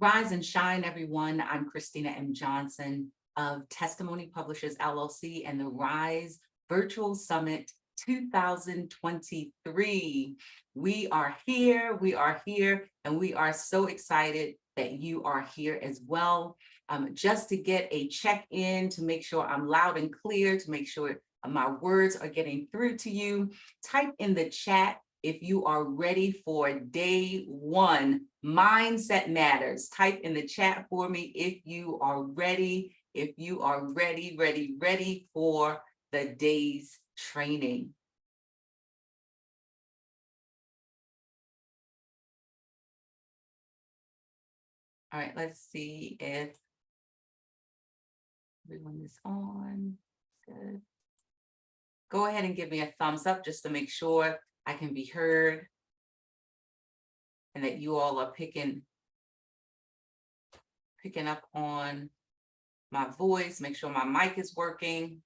Rise and shine, everyone. I'm Christina M. Johnson of Testimony Publishers LLC and the Rise Virtual Summit 2023. We are here, and we are so excited that you are here as well. Just to get a check-in, to make sure I'm loud and clear, to make sure my words are getting through to you, type in the chat if you are ready for day one. Mindset matters. Type in the chat for me if you are ready, ready for the day's training. All right, let's see if everyone is on. Good. Go ahead and give me a thumbs up just to make sure I can be heard and that you all are picking up on my voice. Make sure my mic is working.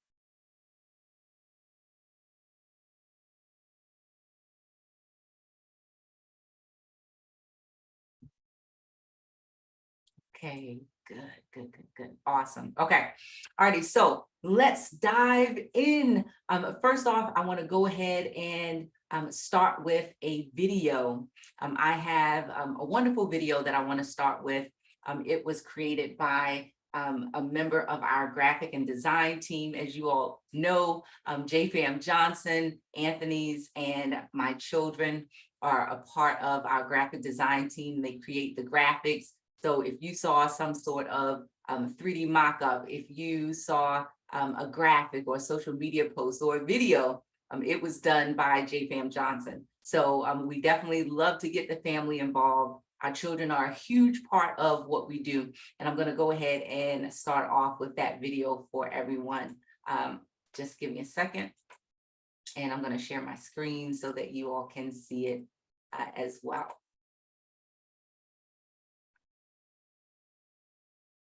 Okay, good. Awesome. Okay. Alrighty, so let's dive in. First off, I want to go ahead and start with a video. I have a wonderful video that I want to start with. It was created by a member of our graphic and design team. As you all know, JFam Johnson, Anthony's, and my children are a part of our graphic design team. They create the graphics. So if you saw some sort of 3D mock-up, if you saw a graphic or a social media post or a video, it was done by JFam Johnson. So we definitely love to get the family involved. Our children are a huge part of what we do. And I'm going to go ahead and start off with that video for everyone. Just give me a second. And I'm going to share my screen so that you all can see it as well.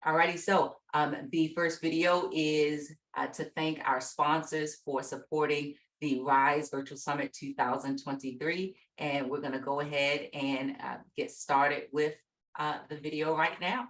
Alrighty, so the first video is to thank our sponsors for supporting the Rise Virtual Summit 2023. And we're going to go ahead and get started with the video right now.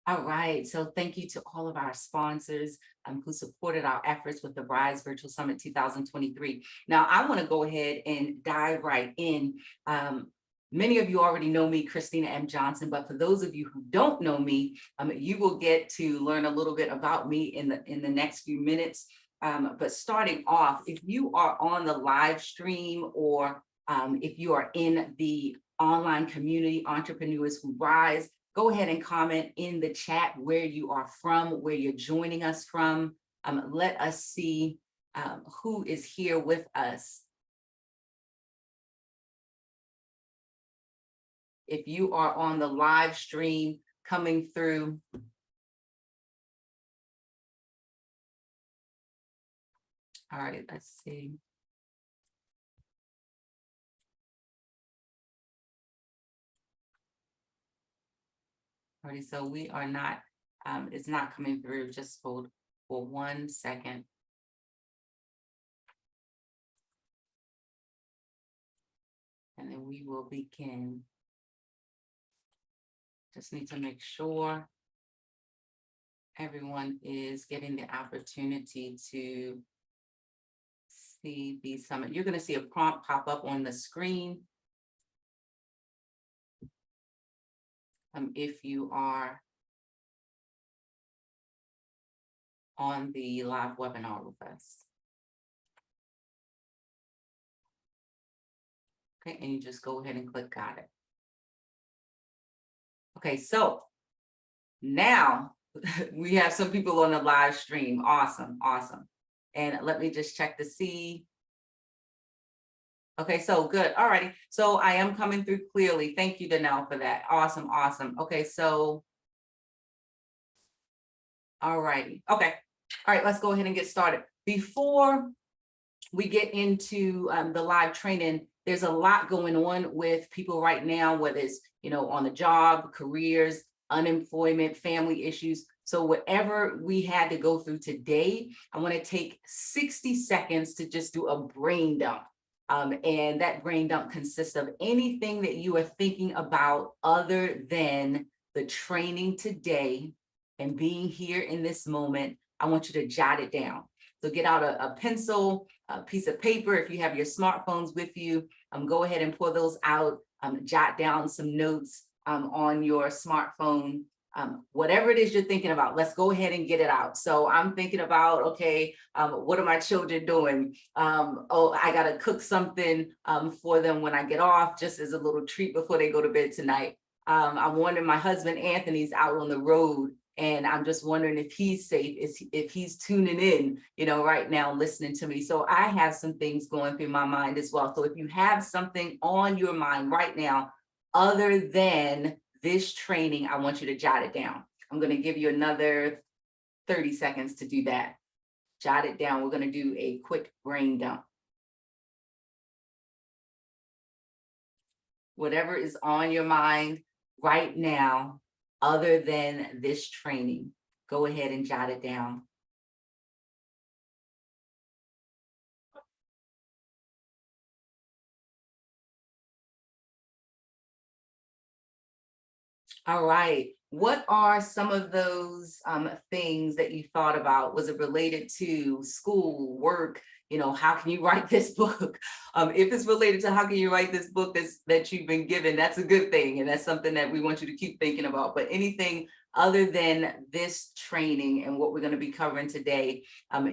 All right, so thank you to all of our sponsors who supported our efforts with the Rise Virtual Summit 2023. Now, I want to go ahead and dive right in. Many of you already know me, Christina M. Johnson, but for those of you who don't know me, you will get to learn a little bit about me in the next few minutes. But starting off, if you are on the live stream or if you are in the online community, Entrepreneurs Who Rise, go ahead and comment in the chat where you are from, where you're joining us from. Let us see who is here with us. If you are on the live stream coming through. All right, let's see. All right, so we are not, it's not coming through. Just hold for 1 second. And then we will begin. Just need to make sure everyone is getting the opportunity to see the summit. You're going to see a prompt pop up on the screen. If you are on the live webinar with us. Okay, and you just go ahead and click got it. Okay, so now we have some people on the live stream. Awesome, awesome. And let me just check to see. Okay, so good. All righty. So I am coming through clearly. Thank you, Danelle, for that. Awesome, awesome. Okay, so. All righty. Okay. All right, let's go ahead and get started. Before we get into the live training, there's a lot going on with people right now, whether it's, on the job, careers, unemployment, family issues. So whatever we had to go through today, I want to take 60 seconds to just do a brain dump. And that brain dump consists of anything that you are thinking about other than the training today and being here in this moment. I want you to jot it down. So get out a pencil, a piece of paper. If you have your smartphones with you, go ahead and pull those out, jot down some notes on your smartphone. Whatever it is you're thinking about, let's go ahead and get it out. So I'm thinking about, okay, what are my children doing? Oh, I gotta cook something for them when I get off, just as a little treat before they go to bed tonight. I'm wondering, my husband Anthony's out on the road, and I'm just wondering if he's safe, if he's tuning in, right now, listening to me. So I have some things going through my mind as well. So if you have something on your mind right now, other than this training, I want you to jot it down. I'm going to give you another 30 seconds to do that. Jot it down. We're going to do a quick brain dump. Whatever is on your mind right now, other than this training, go ahead and jot it down. All right. What are some of those things that you thought about? Was it related to school, work? How can you write this book? If it's related to how can you write this book that you've been given, that's a good thing. And that's something that we want you to keep thinking about. But anything other than this training and what we're going to be covering today,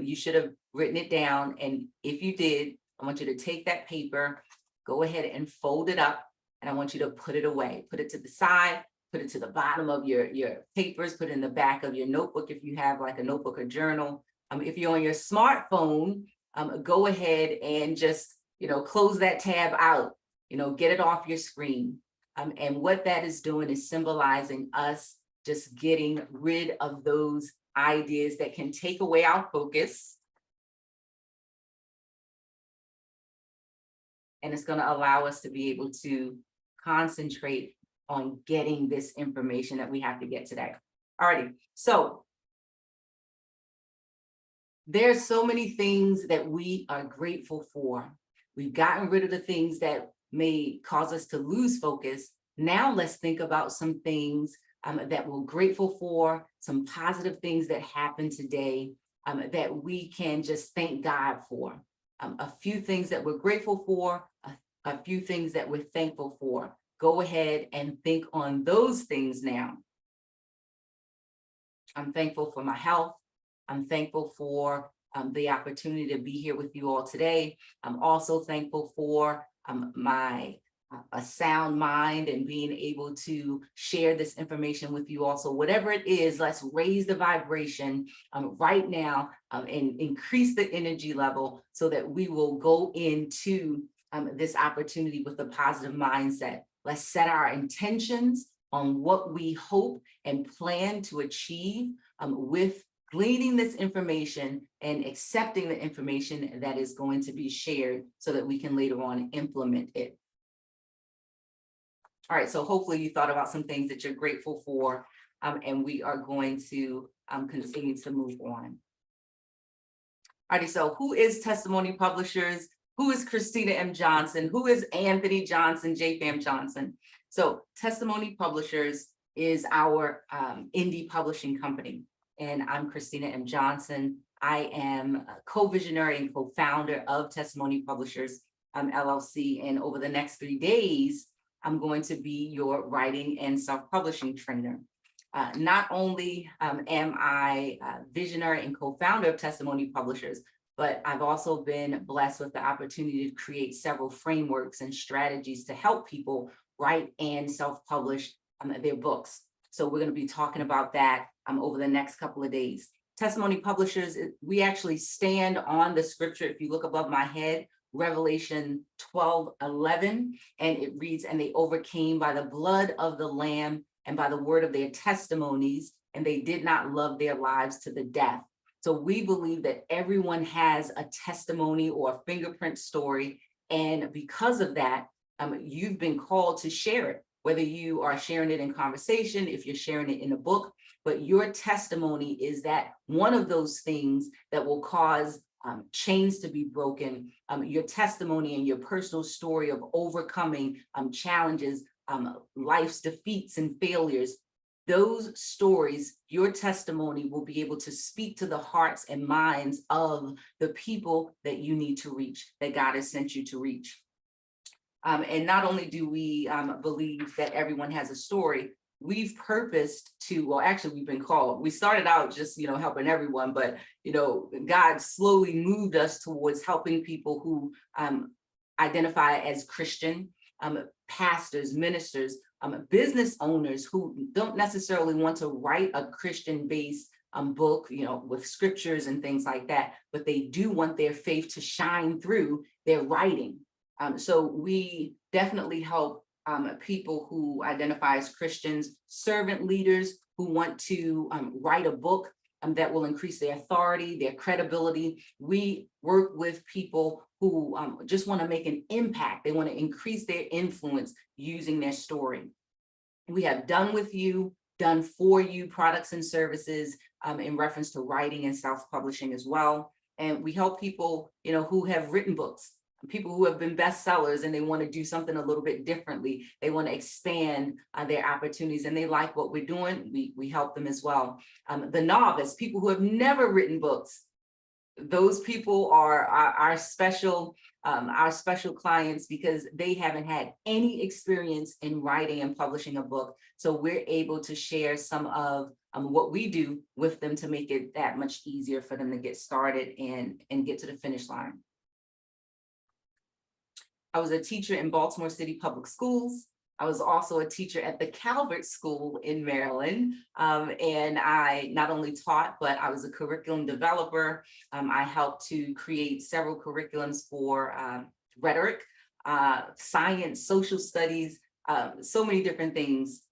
you should have written it down. And if you did, I want you to take that paper, go ahead and fold it up. And I want you to put it away, put it to the side. Put it to the bottom of your papers, put it in the back of your notebook if you have like a notebook or journal. If you're on your smartphone, go ahead and just, close that tab out, get it off your screen. And what that is doing is symbolizing us just getting rid of those ideas that can take away our focus. And it's going to allow us to be able to concentrate on getting this information that we have to get today. Alrighty, so there's so many things that we are grateful for. We've gotten rid of the things that may cause us to lose focus. Now let's think about some things that we're grateful for, some positive things that happened today that we can just thank God for. A few things that we're grateful for, a few things that we're thankful for. Go ahead and think on those things now. I'm thankful for my health. I'm thankful for the opportunity to be here with you all today. I'm also thankful for a sound mind and being able to share this information with you also. Whatever it is, let's raise the vibration right now and increase the energy level so that we will go into this opportunity with a positive mindset. Let's set our intentions on what we hope and plan to achieve with gleaning this information and accepting the information that is going to be shared so that we can later on implement it. All right, so hopefully you thought about some things that you're grateful for, and we are going to continue to move on. All right, so who is Testimony Publishers? Who is Christina M. Johnson? Who is Anthony Johnson, JFAM Johnson? So Testimony Publishers is our indie publishing company. and I'm Christina M. Johnson. I am a co-visionary and co-founder of Testimony Publishers LLC, and over the next 3 days, I'm going to be your writing and self-publishing trainer. Not only am I a visionary and co-founder of Testimony Publishers, but I've also been blessed with the opportunity to create several frameworks and strategies to help people write and self-publish their books. So we're going to be talking about that over the next couple of days. Testimony Publishers, we actually stand on the scripture. If you look above my head, Revelation 12:11, and it reads, "And they overcame by the blood of the Lamb and by the word of their testimonies, and they did not love their lives to the death." So we believe that everyone has a testimony or a fingerprint story. And because of that, you've been called to share it, whether you are sharing it in conversation, if you're sharing it in a book, but your testimony is that one of those things that will cause chains to be broken. Your testimony and your personal story of overcoming challenges, life's defeats and failures. Those stories, your testimony will be able to speak to the hearts and minds of the people that you need to reach, that God has sent you to reach. And not only do we believe that everyone has a story, we've purposed to, well, actually we've been called, we started out just, helping everyone, but, God slowly moved us towards helping people who identify as Christian, pastors, ministers, business owners who don't necessarily want to write a Christian-based book, with scriptures and things like that, but they do want their faith to shine through their writing. So we definitely help people who identify as Christians, servant leaders who want to write a book that will increase their authority, their credibility. We work with people who just want to make an impact. They want to increase their influence using their story. We have done with you, done for you products and services in reference to writing and self-publishing as well. And we help people, who have written books, people who have been bestsellers, and they want to do something a little bit differently. They want to expand their opportunities, and they like what we're doing. We help them as well. The novice, people who have never written books, those people are our special clients because they haven't had any experience in writing and publishing a book. So we're able to share some of what we do with them to make it that much easier for them to get started and get to the finish line. I was a teacher in Baltimore City Public Schools. I was also a teacher at the Calvert School in Maryland. And I not only taught, but I was a curriculum developer. I helped to create several curriculums for rhetoric, science, social studies, so many different things.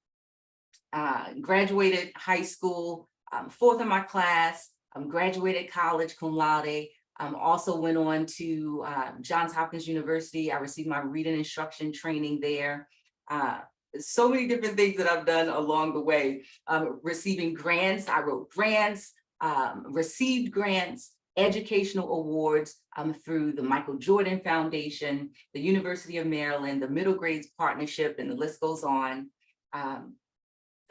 Graduated high school, fourth in my class, graduated college cum laude. Also went on to Johns Hopkins University. I received my reading instruction training there. So many different things that I've done along the way. Receiving grants, I wrote grants, received grants, educational awards through the Michael Jordan Foundation, the University of Maryland, the Middle Grades Partnership, and the list goes on.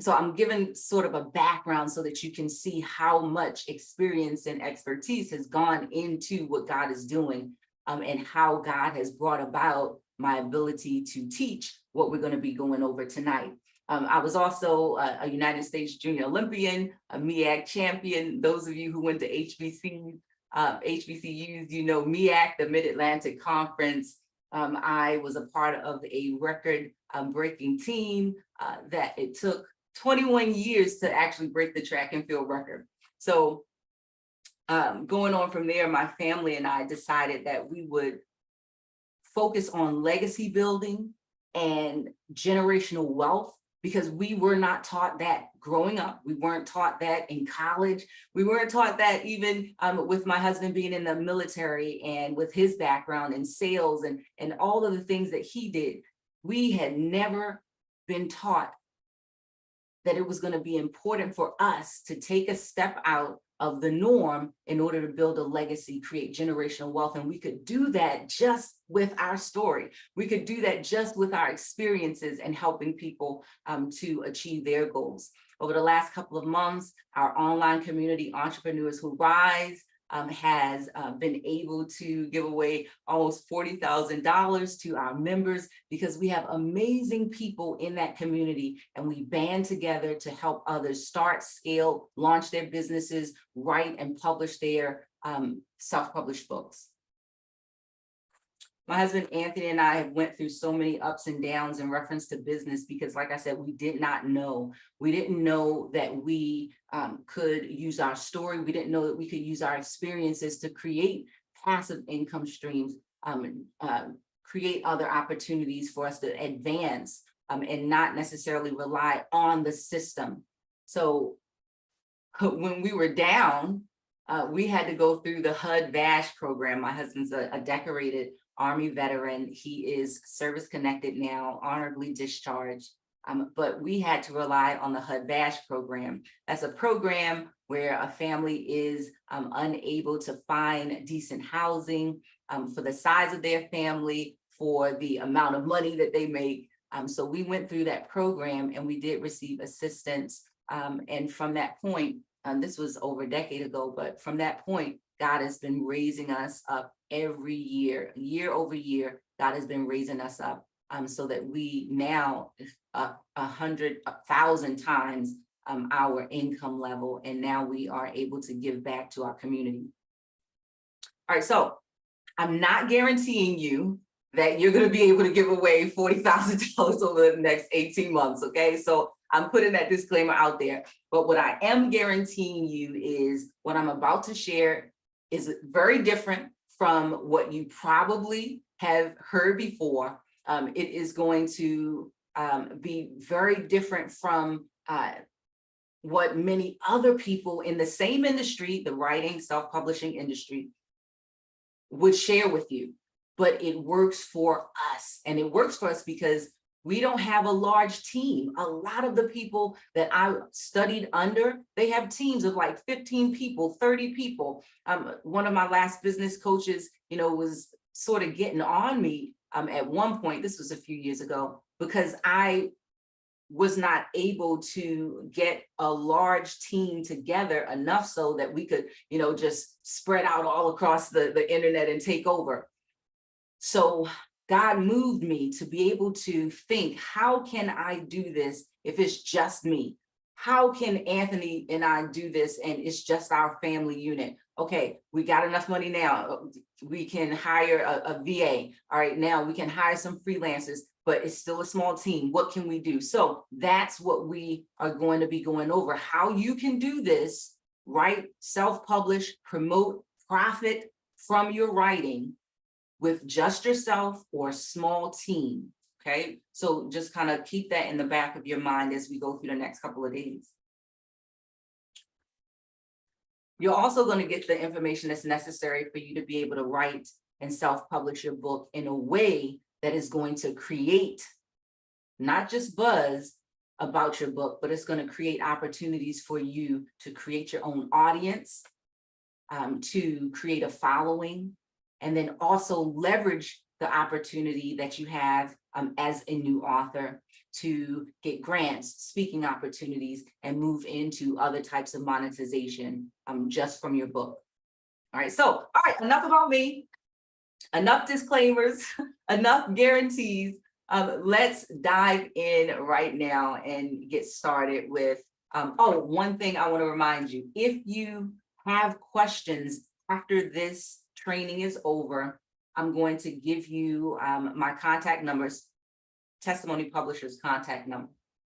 So I'm giving sort of a background so that you can see how much experience and expertise has gone into what God is doing and how God has brought about my ability to teach what we're going to be going over tonight. I was also a United States Junior Olympian, a MEAC champion. Those of you who went to HBCUs, MEAC, the Mid-Atlantic Conference. I was a part of a record-breaking team that it took 21 years to actually break the track and field record. So going on from there, my family and I decided that we would focus on legacy building and generational wealth, because we were not taught that growing up. We weren't taught that in college. We weren't taught that even with my husband being in the military and with his background in sales and all of the things that he did. We had never been taught that it was going to be important for us to take a step out of the norm in order to build a legacy, create generational wealth. And we could do that just with our story. We could do that just with our experiences and helping people to achieve their goals. Over the last couple of months, our online community, Entrepreneurs Who Rise, has been able to give away almost $40,000 to our members because we have amazing people in that community, and we band together to help others start, scale, launch their businesses, write and publish their self-published books. My husband, Anthony, and I have went through so many ups and downs in reference to business because, like I said, we did not know. We didn't know that we could use our story. We didn't know that we could use our experiences to create passive income streams, create other opportunities for us to advance and not necessarily rely on the system. So when we were down, we had to go through the HUD-VASH program. My husband's a decorated Army veteran. He is service connected now, honorably discharged. But we had to rely on the HUD-VASH program. That's a program where a family is unable to find decent housing for the size of their family, for the amount of money that they make. So we went through that program and we did receive assistance. And from that point, this was over a decade ago, but from that point, God has been raising us up every year, year over year. God has been raising us up so that we now 100,000 times our income level, and now we are able to give back to our community. All right, so I'm not guaranteeing you that you're going to be able to give away $40,000 over the next 18 months, okay? So I'm putting that disclaimer out there. But what I am guaranteeing you is what I'm about to share is very different from what you probably have heard before. It is going to be very different from what many other people in the same industry, the writing, self-publishing industry, would share with you. But it works for us, and it works for us because we don't have a large team. A lot of the people that I studied under, they have teams of like 15 people, 30 people. One of my last business coaches, was sort of getting on me at one point, this was a few years ago, because I was not able to get a large team together enough so that we could, just spread out all across the internet and take over. So God moved me to be able to think, how can I do this if it's just me? How can Anthony and I do this and it's just our family unit? Okay, we got enough money now. We can hire a VA. All right, now we can hire some freelancers, but it's still a small team. What can we do? So that's what we are going to be going over. How you can do this, write, self-publish, promote, profit from your writing with just yourself or a small team, okay? So just kind of keep that in the back of your mind as we go through the next couple of days. You're also going to get the information that's necessary for you to be able to write and self-publish your book in a way that is going to create not just buzz about your book, but it's going to create opportunities for you to create your own audience, to create a following, and then also leverage the opportunity that you have as a new author to get grants, speaking opportunities, and move into other types of monetization just from your book. All right, so, enough about me, enough disclaimers, enough guarantees. Let's dive in right now and get started with, one thing I want to remind you, if you have questions after this training is over, I'm going to give you my contact numbers, Testimony Publishers contact number,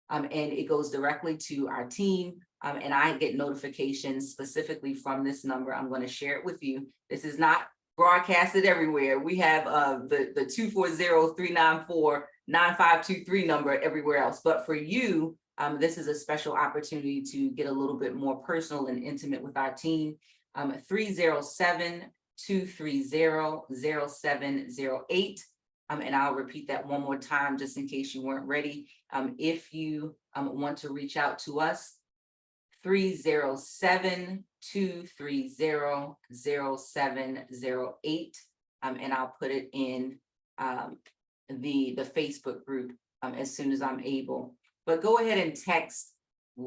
and it goes directly to our team, and I get notifications specifically from this number. I'm going to share it with you. This is not broadcasted everywhere. We have the 240-394-9523 number everywhere else, but for you, this is a special opportunity to get a little bit more personal and intimate with our team. 307-230-0708. And I'll repeat that one more time just in case you weren't ready. If you want to reach out to us, 307-230-0708. And I'll put it in the Facebook group as soon as I'm able. But go ahead and text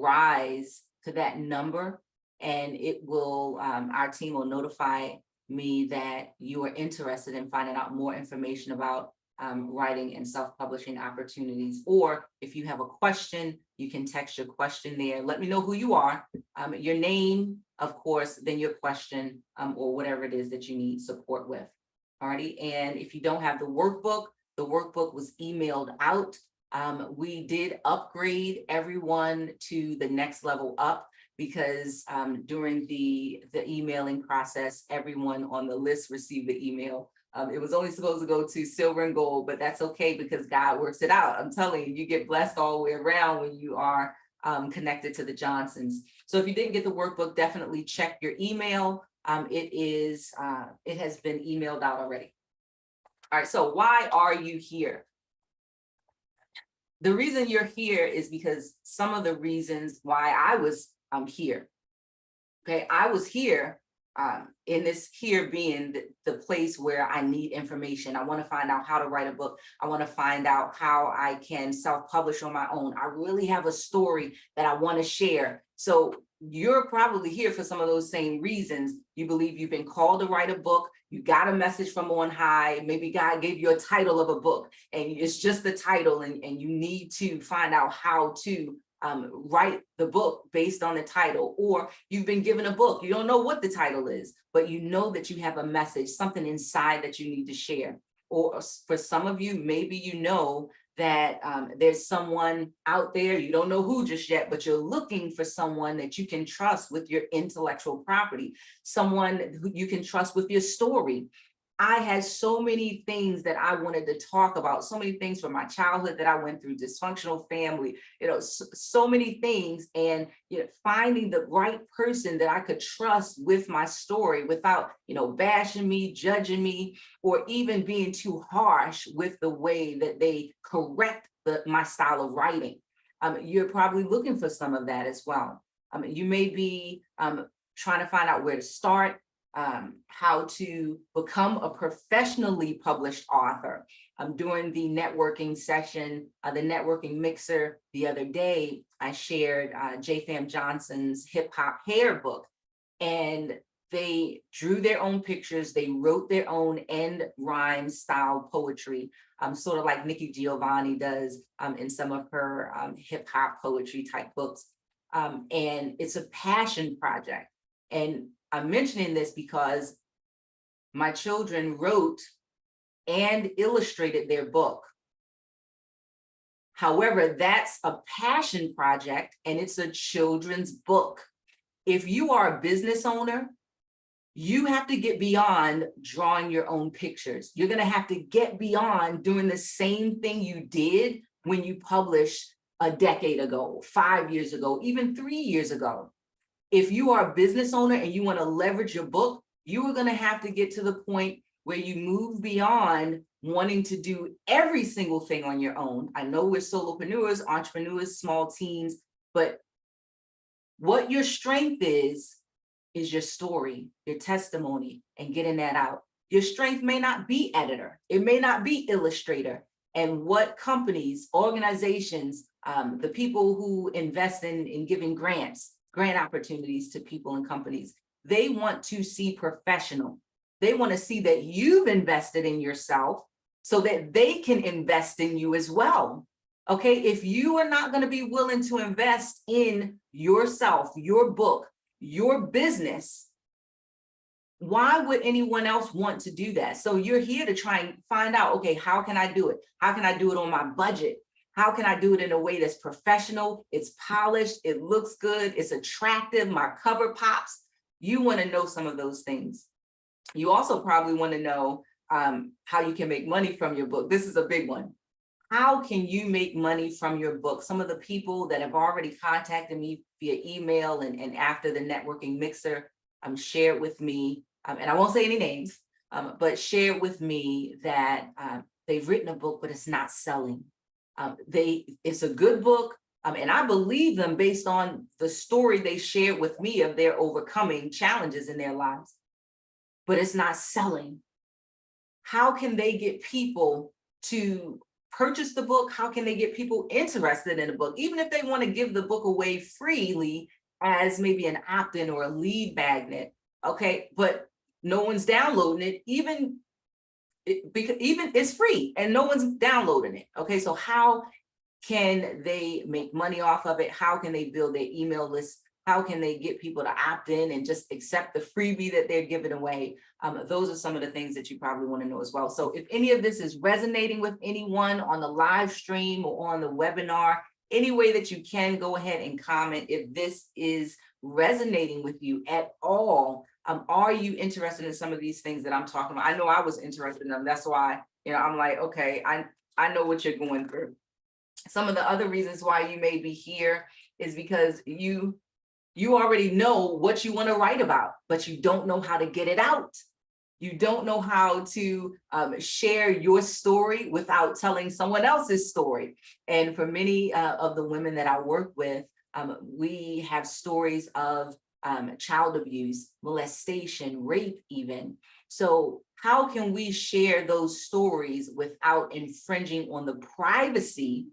rise to that number, and it will, our team will notify me that you are interested in finding out more information about writing and self-publishing opportunities. Or if you have a question, you can text your question there. Let me know who you are, your name, of course, then your question, or whatever it is that you need support with. Alrighty, and if you don't have the workbook was emailed out. We did upgrade everyone to the next level up, because during the emailing process, everyone on the list received the email. It was only supposed to go to silver and gold, but that's okay, because God works it out. I'm telling you, you get blessed all the way around when you are connected to the Johnsons. So if you didn't get the workbook, definitely check your email. It has been emailed out already. All right, so why are you here? The reason you're here is because some of the reasons why I was here. Okay, I was here in this here being the place where I need information. I want to find out how to write a book. I want to find out how I can self-publish on my own. I really have a story that I want to share. So you're probably here for some of those same reasons. You believe you've been called to write a book. You got a message from on high. Maybe God gave you a title of a book, and it's just the title, and you need to find out how to write the book based on the title. Or you've been given a book, you don't know what the title is, but you know that you have a message, something inside that you need to share. Or for some of you, maybe you know that there's someone out there, you don't know who just yet, but you're looking for someone that you can trust with your intellectual property, someone who you can trust with your story. I had so many things that I wanted to talk about, so many things from my childhood that I went through, dysfunctional family, so many things. And finding the right person that I could trust with my story without, bashing me, judging me, or even being too harsh with the way that they correct my style of writing. You're probably looking for some of that as well. You may be trying to find out where to start, how to become a professionally published author. During the networking session, the networking mixer the other day, I shared J. Johnson's hip hop hair book, and they drew their own pictures. They wrote their own end rhyme style poetry, sort of like Nikki Giovanni does in some of her hip hop poetry type books. And it's a passion project. And I'm mentioning this because my children wrote and illustrated their book. However, that's a passion project, and it's a children's book. If you are a business owner, you have to get beyond drawing your own pictures. You're going to have to get beyond doing the same thing you did when you published a decade ago, 5 years ago, even 3 years ago. If you are a business owner and you want to leverage your book, you are going to have to get to the point where you move beyond wanting to do every single thing on your own. I know we're solopreneurs, entrepreneurs, small teams, but what your strength is your story, your testimony, and getting that out. Your strength may not be editor. It may not be illustrator. And what companies, organizations, the people who invest in giving grant opportunities to people and companies, they want to see professional. They want to see that you've invested in yourself so that they can invest in you as well. Okay, if you are not going to be willing to invest in yourself, your book, your business, why would anyone else want to do that? So you're here to try and find out, okay, how can I do it? How can I do it on my budget? How can I do it in a way that's professional? It's polished, it looks good, it's attractive, my cover pops. You want to know some of those things. You also probably want to know how you can make money from your book. This is a big one. How can you make money from your book? Some of the people that have already contacted me via email and after the networking mixer shared with me, and I won't say any names, but shared with me that they've written a book, but it's not selling. It's a good book, and I believe them based on the story they shared with me of their overcoming challenges in their lives, but it's not selling. How can they get people to purchase the book? How can they get people interested in the book? Even if they want to give the book away freely as maybe an opt-in or a lead magnet, okay, but no one's downloading it, even it's free and no one's downloading it. Okay, so how can they make money off of it? How can they build their email list? How can they get people to opt in and just accept the freebie that they're giving away? Those are some of the things that you probably want to know as well. So if any of this is resonating with anyone on the live stream or on the webinar, any way that you can, go ahead and comment if this is resonating with you at all. Are you interested in some of these things that I'm talking about? I know I was interested in them. That's why, I'm like, okay, I know what you're going through. Some of the other reasons why you may be here is because you already know what you want to write about, but you don't know how to get it out. You don't know how to share your story without telling someone else's story. And for many of the women that I work with, we have stories of child abuse, molestation, rape even. So how can we share those stories without infringing on the privacy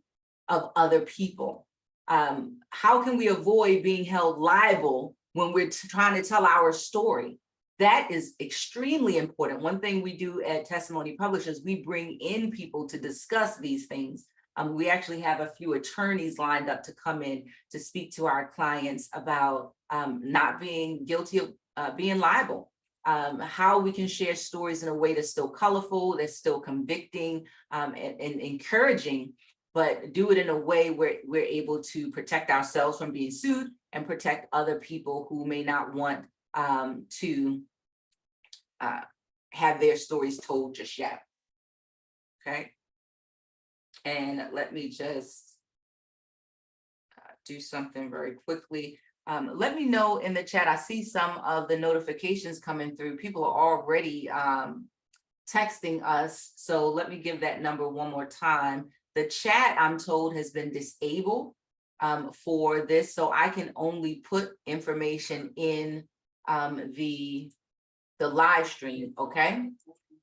of other people? How can we avoid being held liable when we're trying to tell our story? That is extremely important. One thing we do at Testimony Publishers, we bring in people to discuss these things. We actually have a few attorneys lined up to come in to speak to our clients about not being guilty of being liable. How we can share stories in a way that's still colorful, that's still convicting and encouraging, but do it in a way where we're able to protect ourselves from being sued and protect other people who may not want to have their stories told just yet. Okay. And let me just do something very quickly. Let me know in the chat. I see some of the notifications coming through. People are already texting us. So let me give that number one more time. The chat, I'm told, has been disabled for this. So I can only put information in the live stream, okay?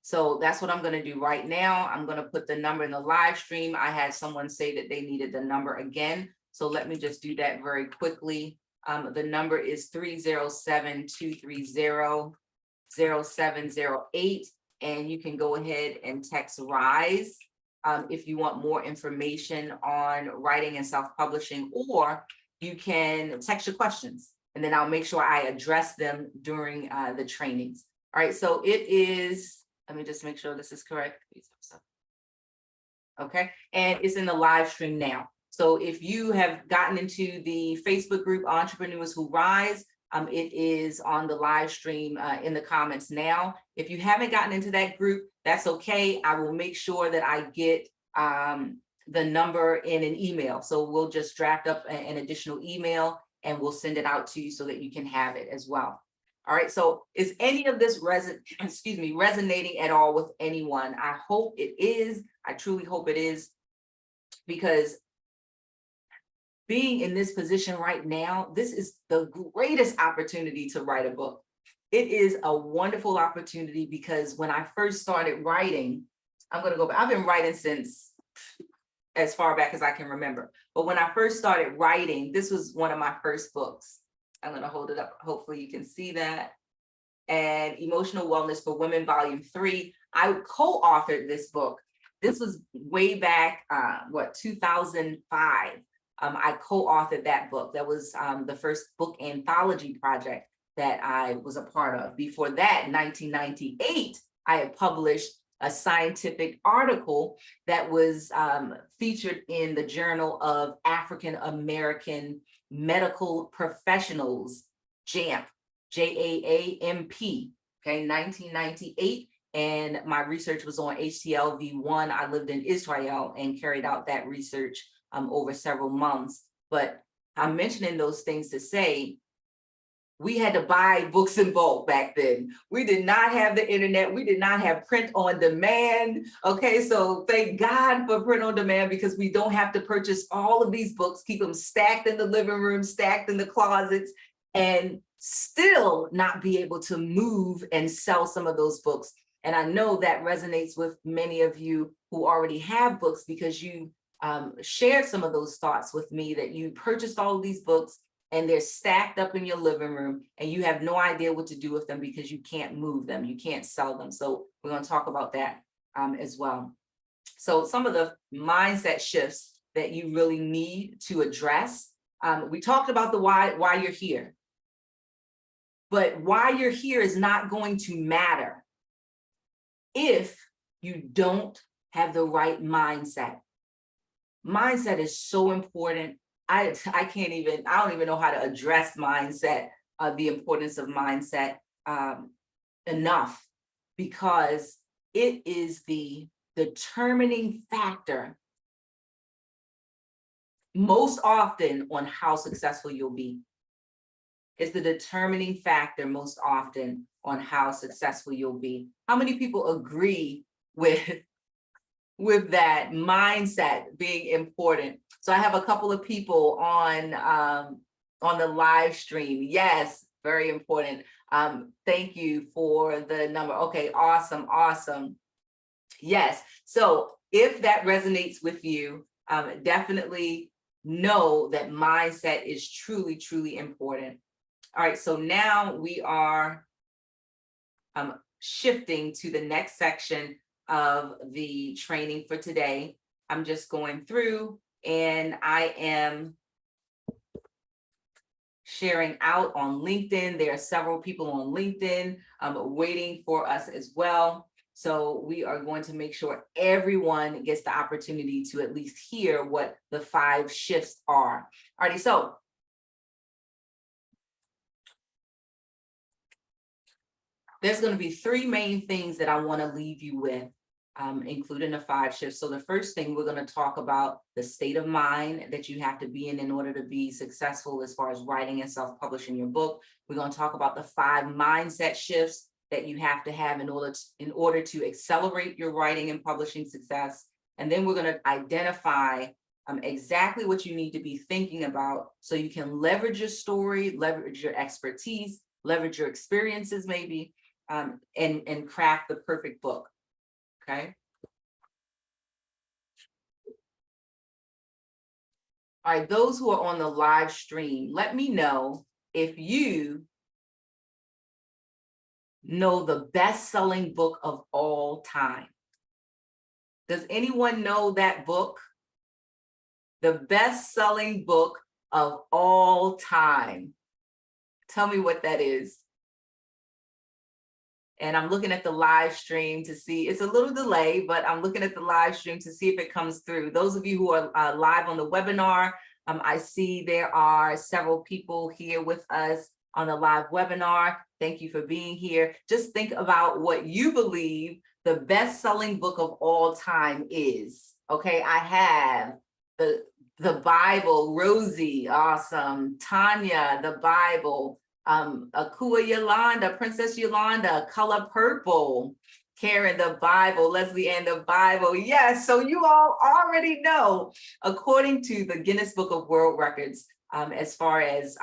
So that's what I'm going to do right now. I'm going to put the number in the live stream. I had someone say that they needed the number again. So let me just do that very quickly. The number is 307-230-0708. And you can go ahead and text RISE if you want more information on writing and self-publishing, or you can text your questions and then I'll make sure I address them during the trainings. All right, so it is, let me just make sure this is correct. Okay, and it's in the live stream now. So if you have gotten into the Facebook group Entrepreneurs Who Rise, it is on the live stream in the comments now. If you haven't gotten into that group, that's okay. I will make sure that I get the number in an email. So we'll just draft up an additional email and we'll send it out to you so that you can have it as well. All right, so is any of this resonating at all with anyone? I hope it is. I truly hope it is, because being in this position right now, this is the greatest opportunity to write a book. It is a wonderful opportunity because when I first started writing, I'm going to go back. I've been writing since as far back as I can remember. But when I first started writing, this was one of my first books. I'm going to hold it up. Hopefully you can see that. And Emotional Wellness for Women, Volume 3. I co-authored this book. This was way back, 2005. I co-authored that book. That was the first book anthology project that I was a part of. Before that, in 1998, I had published a scientific article that was featured in the Journal of African American Medical Professionals, JAMP, JAAMP, okay, 1998. And my research was on HTLV1. I lived in Israel and carried out that research over several months. But I'm mentioning those things to say, we had to buy books in bulk back then. We did not have the internet. We did not have print on demand. Okay, so thank God for print on demand, because we don't have to purchase all of these books, keep them stacked in the living room, stacked in the closets, and still not be able to move and sell some of those books. And I know that resonates with many of you who already have books, because you shared some of those thoughts with me, that you purchased all of these books and they're stacked up in your living room and you have no idea what to do with them because you can't move them, you can't sell them. So we're going to talk about that as well. So some of the mindset shifts that you really need to address. We talked about the why you're here, but why you're here is not going to matter if you don't have the right mindset. Mindset is so important. I don't even know how to address mindset, the importance of mindset enough, because it is the determining factor most often on how successful you'll be. It's the determining factor most often on how successful you'll be. How many people agree with that mindset being important? So I have a couple of people on the live stream. Yes, very important. Thank you for the number. Okay, awesome. Yes, so if that resonates with you, definitely know that mindset is truly important. All right, so now we are shifting to the next section of the training for today. I'm just going through and I am sharing out on LinkedIn. There are several people on LinkedIn waiting for us as well. So we are going to make sure everyone gets the opportunity to at least hear what the 5 shifts are. Alrighty, so there's going to be 3 main things that I want to leave you with, including the 5 shifts. So the first thing, we're going to talk about the state of mind that you have to be in order to be successful as far as writing and self-publishing your book. We're going to talk about the 5 mindset shifts that you have to have in order to accelerate your writing and publishing success. And then we're going to identify exactly what you need to be thinking about so you can leverage your story, leverage your expertise, leverage your experiences maybe, and craft the perfect book. Okay. All right, those who are on the live stream, let me know if you know the best-selling book of all time. Does anyone know that book? The best-selling book of all time. Tell me what that is. And I'm looking at the live stream to see, it's a little delay, but I'm looking at the live stream to see if it comes through. Those of you who are live on the webinar, I see there are several people here with us on the live webinar. Thank you for being here. Just think about what you believe the best-selling book of all time is. Okay, I have the Bible, Rosie, awesome. Tanya, the Bible. Akua Yolanda, Princess Yolanda, Color Purple, Karen, the Bible, Leslie Ann, the Bible. Yes, so you all already know, according to the Guinness Book of World Records, as far as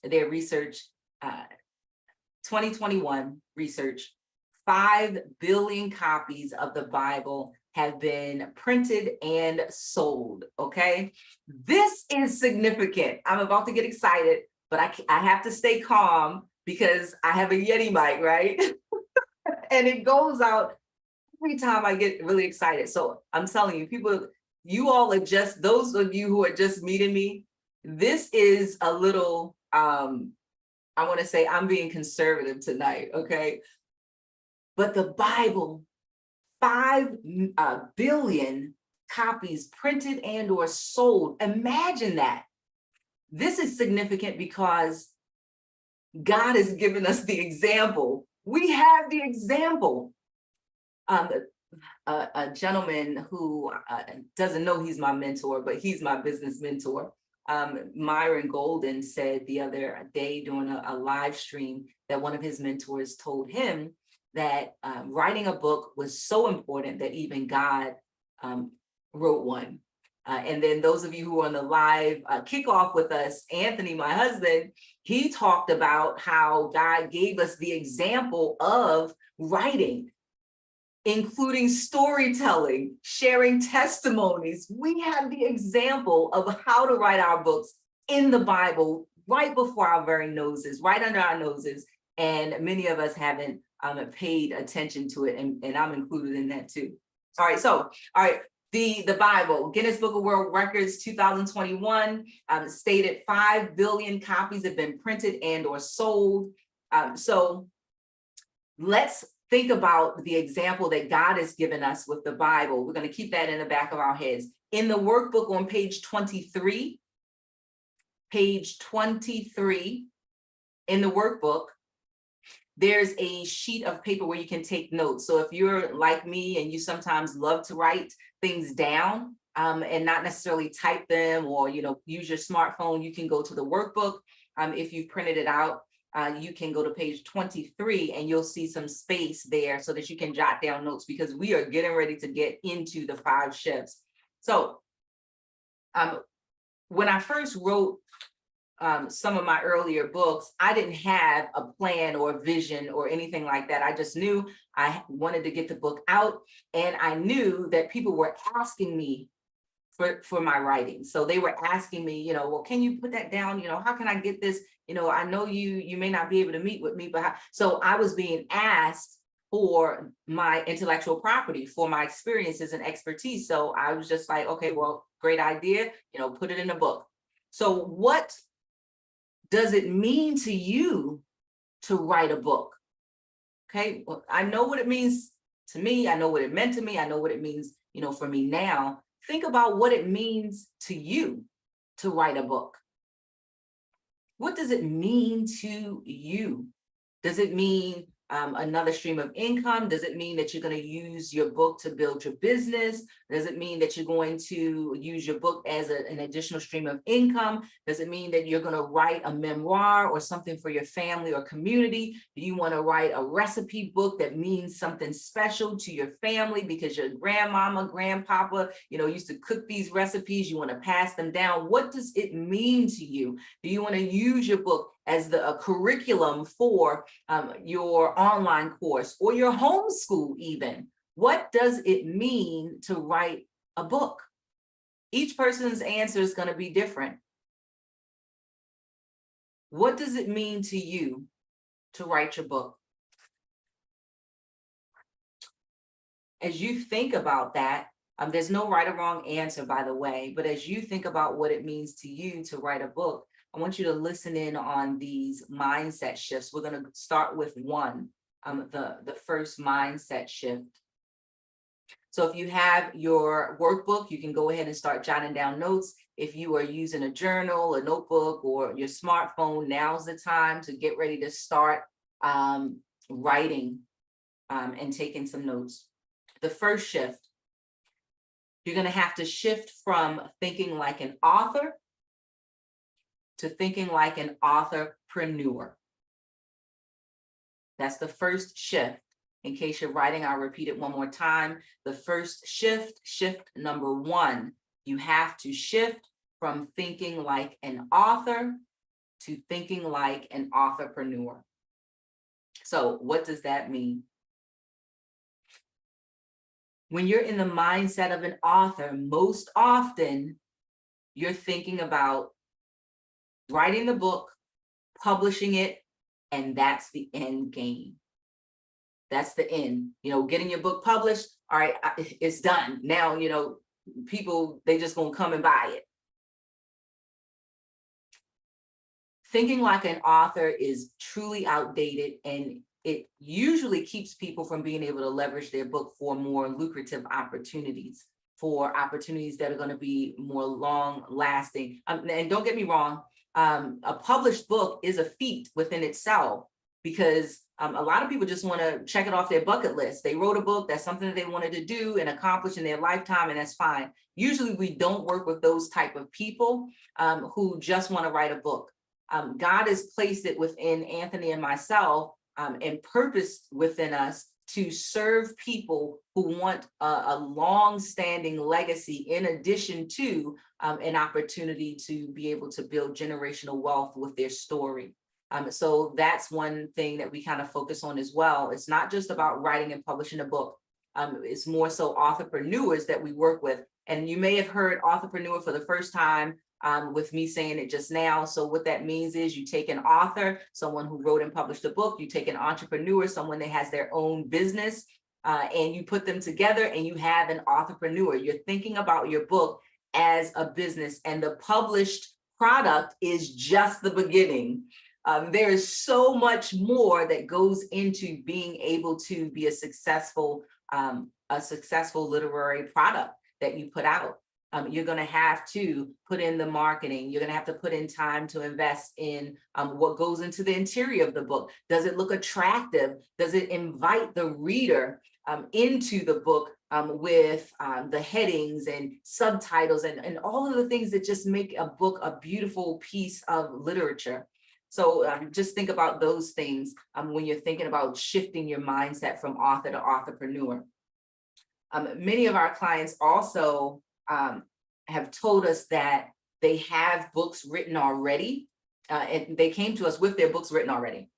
their research, 2021 research, 5 billion copies of the Bible have been printed and sold, okay? This is significant. I'm about to get excited, but I have to stay calm because I have a Yeti mic, right? And it goes out every time I get really excited. So I'm telling you, people, you all are just, those of you who are just meeting me, this is a little, I want to say I'm being conservative tonight, okay? But the Bible, 5 billion copies printed and or sold. Imagine that. This is significant because God has given us the example. We have the example. A gentleman who doesn't know he's my mentor, but he's my business mentor, Myron Golden, said the other day during a live stream that one of his mentors told him that writing a book was so important that even God wrote one. And then those of you who are on the live kickoff with us, Anthony, my husband, he talked about how God gave us the example of writing. including storytelling, sharing testimonies. We have the example of how to write our books in the Bible right before our very noses, right under our noses. And many of us haven't paid attention to it, and I'm included in that too. All right, so, all right, the Bible, Guinness Book of World Records 2021 stated 5 billion copies have been printed and or sold. So let's think about the example that God has given us with the Bible. We're going to keep that in the back of our heads. In the workbook on page 23 in the workbook, there's a sheet of paper where you can take notes. So if you're like me and you sometimes love to write things down and not necessarily type them, or use your smartphone, you can go to the workbook. If you've printed it out, you can go to page 23 and you'll see some space there so that you can jot down notes, because we are getting ready to get into the 5 shifts. So when I first wrote some of my earlier books, I didn't have a plan or vision or anything like that. I just knew I wanted to get the book out, and I knew that people were asking me for my writing. So they were asking me, well, can you put that down? How can I get this? I know you may not be able to meet with me, but so I was being asked for my intellectual property, for my experiences and expertise. So I was just like, okay, well, great idea, put it in a book. So what does it mean to you to write a book? Okay, well, I know what it means to me. I know what it meant to me. I know what it means, for me now. Think about what it means to you to write a book. What does it mean to you? Does it mean another stream of income? Does it mean that you're going to use your book to build your business? Does it mean that you're going to use your book as an additional stream of income? Does it mean that you're going to write a memoir or something for your family or community? Do you want to write a recipe book that means something special to your family because your grandmama, grandpapa, used to cook these recipes? You want to pass them down. What does it mean to you? Do you want to use your book as a curriculum for your online course or your homeschool even? What does it mean to write a book? Each person's answer is going to be different. What does it mean to you to write your book? As you think about that, there's no right or wrong answer, by the way, but as you think about what it means to you to write a book, I want you to listen in on these mindset shifts. We're going to start with one, the first mindset shift. So if you have your workbook, you can go ahead and start jotting down notes. If you are using a journal, a notebook, or your smartphone, now's the time to get ready to start writing and taking some notes. The first shift, you're going to have to shift from thinking like an author to thinking like an authorpreneur. That's the first shift. In case you're writing, I'll repeat it one more time. The first shift, shift number 1, you have to shift from thinking like an author to thinking like an authorpreneur. So what does that mean? When you're in the mindset of an author, most often you're thinking about writing the book, publishing it, and that's the end game. That's the end. Getting your book published, all right, it's done. Now, people, they just gonna come and buy it. Thinking like an author is truly outdated, and it usually keeps people from being able to leverage their book for more lucrative opportunities, for opportunities that are going to be more long lasting. And don't get me wrong, a published book is a feat within itself, because a lot of people just want to check it off their bucket list. They wrote a book, that's something that they wanted to do and accomplish in their lifetime, and that's fine. Usually we don't work with those type of people who just want to write a book. God has placed it within Anthony and myself and purposed within us to serve people who want a long-standing legacy, in addition to an opportunity to be able to build generational wealth with their story. So that's one thing that we kind of focus on as well. It's not just about writing and publishing a book. It's more so authorpreneurs that we work with. And you may have heard authorpreneur for the first time with me saying it just now. So what that means is you take an author, someone who wrote and published a book, you take an entrepreneur, someone that has their own business, and you put them together and you have an authorpreneur. You're thinking about your book as a business, and the published product is just the beginning. There is so much more that goes into being able to be a successful literary product that you put out. You're going to have to put in the marketing. You're going to have to put in time to invest in what goes into the interior of the book. Does it look attractive? Does it invite the reader into the book with the headings and subtitles and all of the things that just make a book a beautiful piece of literature? So just think about those things when you're thinking about shifting your mindset from author to authorpreneur. Many of our clients also have told us that they have books written already, and they came to us with their books written already.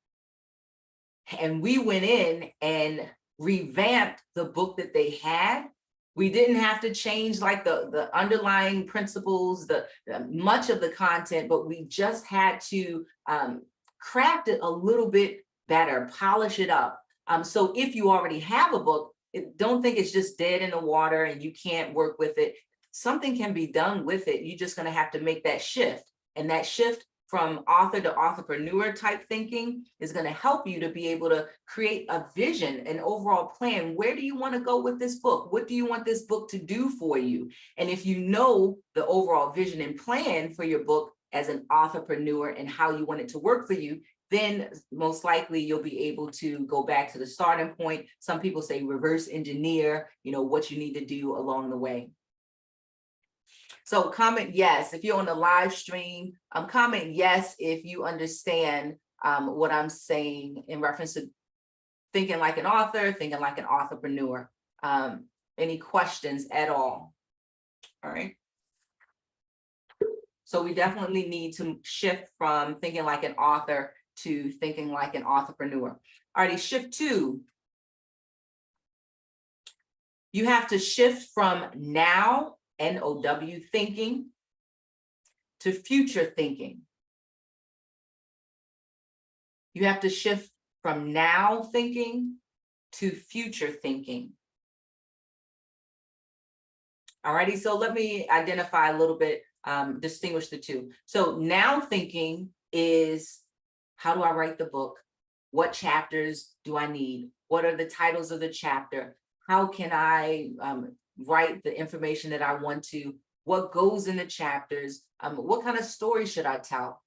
And we went in and revamped the book that they had. We didn't have to change like the underlying principles, much of the content, but we just had to craft it a little bit better, polish it up. So if you already have a book, don't think it's just dead in the water and you can't work with it. Something can be done with it. You're just going to have to make that shift. And that shift from author to authorpreneur type thinking is going to help you to be able to create a vision, an overall plan. Where do you want to go with this book? What do you want this book to do for you? And if you know the overall vision and plan for your book as an authorpreneur and how you want it to work for you, then most likely you'll be able to go back to the starting point. Some people say reverse engineer, what you need to do along the way. So comment yes if you're on the live stream. Comment yes if you understand what I'm saying in reference to thinking like an author, thinking like an authorpreneur. Any questions at all? All right. So we definitely need to shift from thinking like an author to thinking like an authorpreneur. Alrighty, shift 2. You have to shift from now, NOW thinking, to future thinking. You have to shift from now thinking to future thinking. Alrighty, so let me identify a little bit, distinguish the two. So now thinking is, how do I write the book? What chapters do I need? What are the titles of the chapter? How can I write the information that I want to? What goes in the chapters? What kind of story should I tell?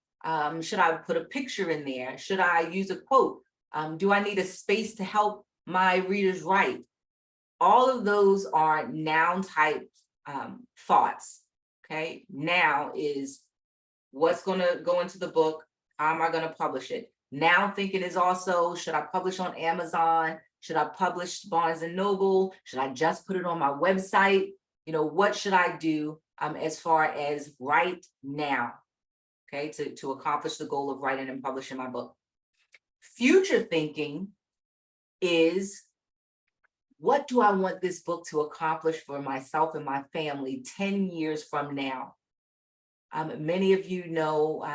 Should I put a picture in there? Should I use a quote? Do I need a space to help my readers write? All of those are noun type thoughts. Okay, now is what's going to go into the book. How am I going to publish it? Now thinking is also, should I publish on Amazon? Should I publish Barnes and Noble? Should I just put it on my website? What should I do as far as right now? Okay, to accomplish the goal of writing and publishing my book. Future thinking is, what do I want this book to accomplish for myself and my family 10 years from now? Many of you know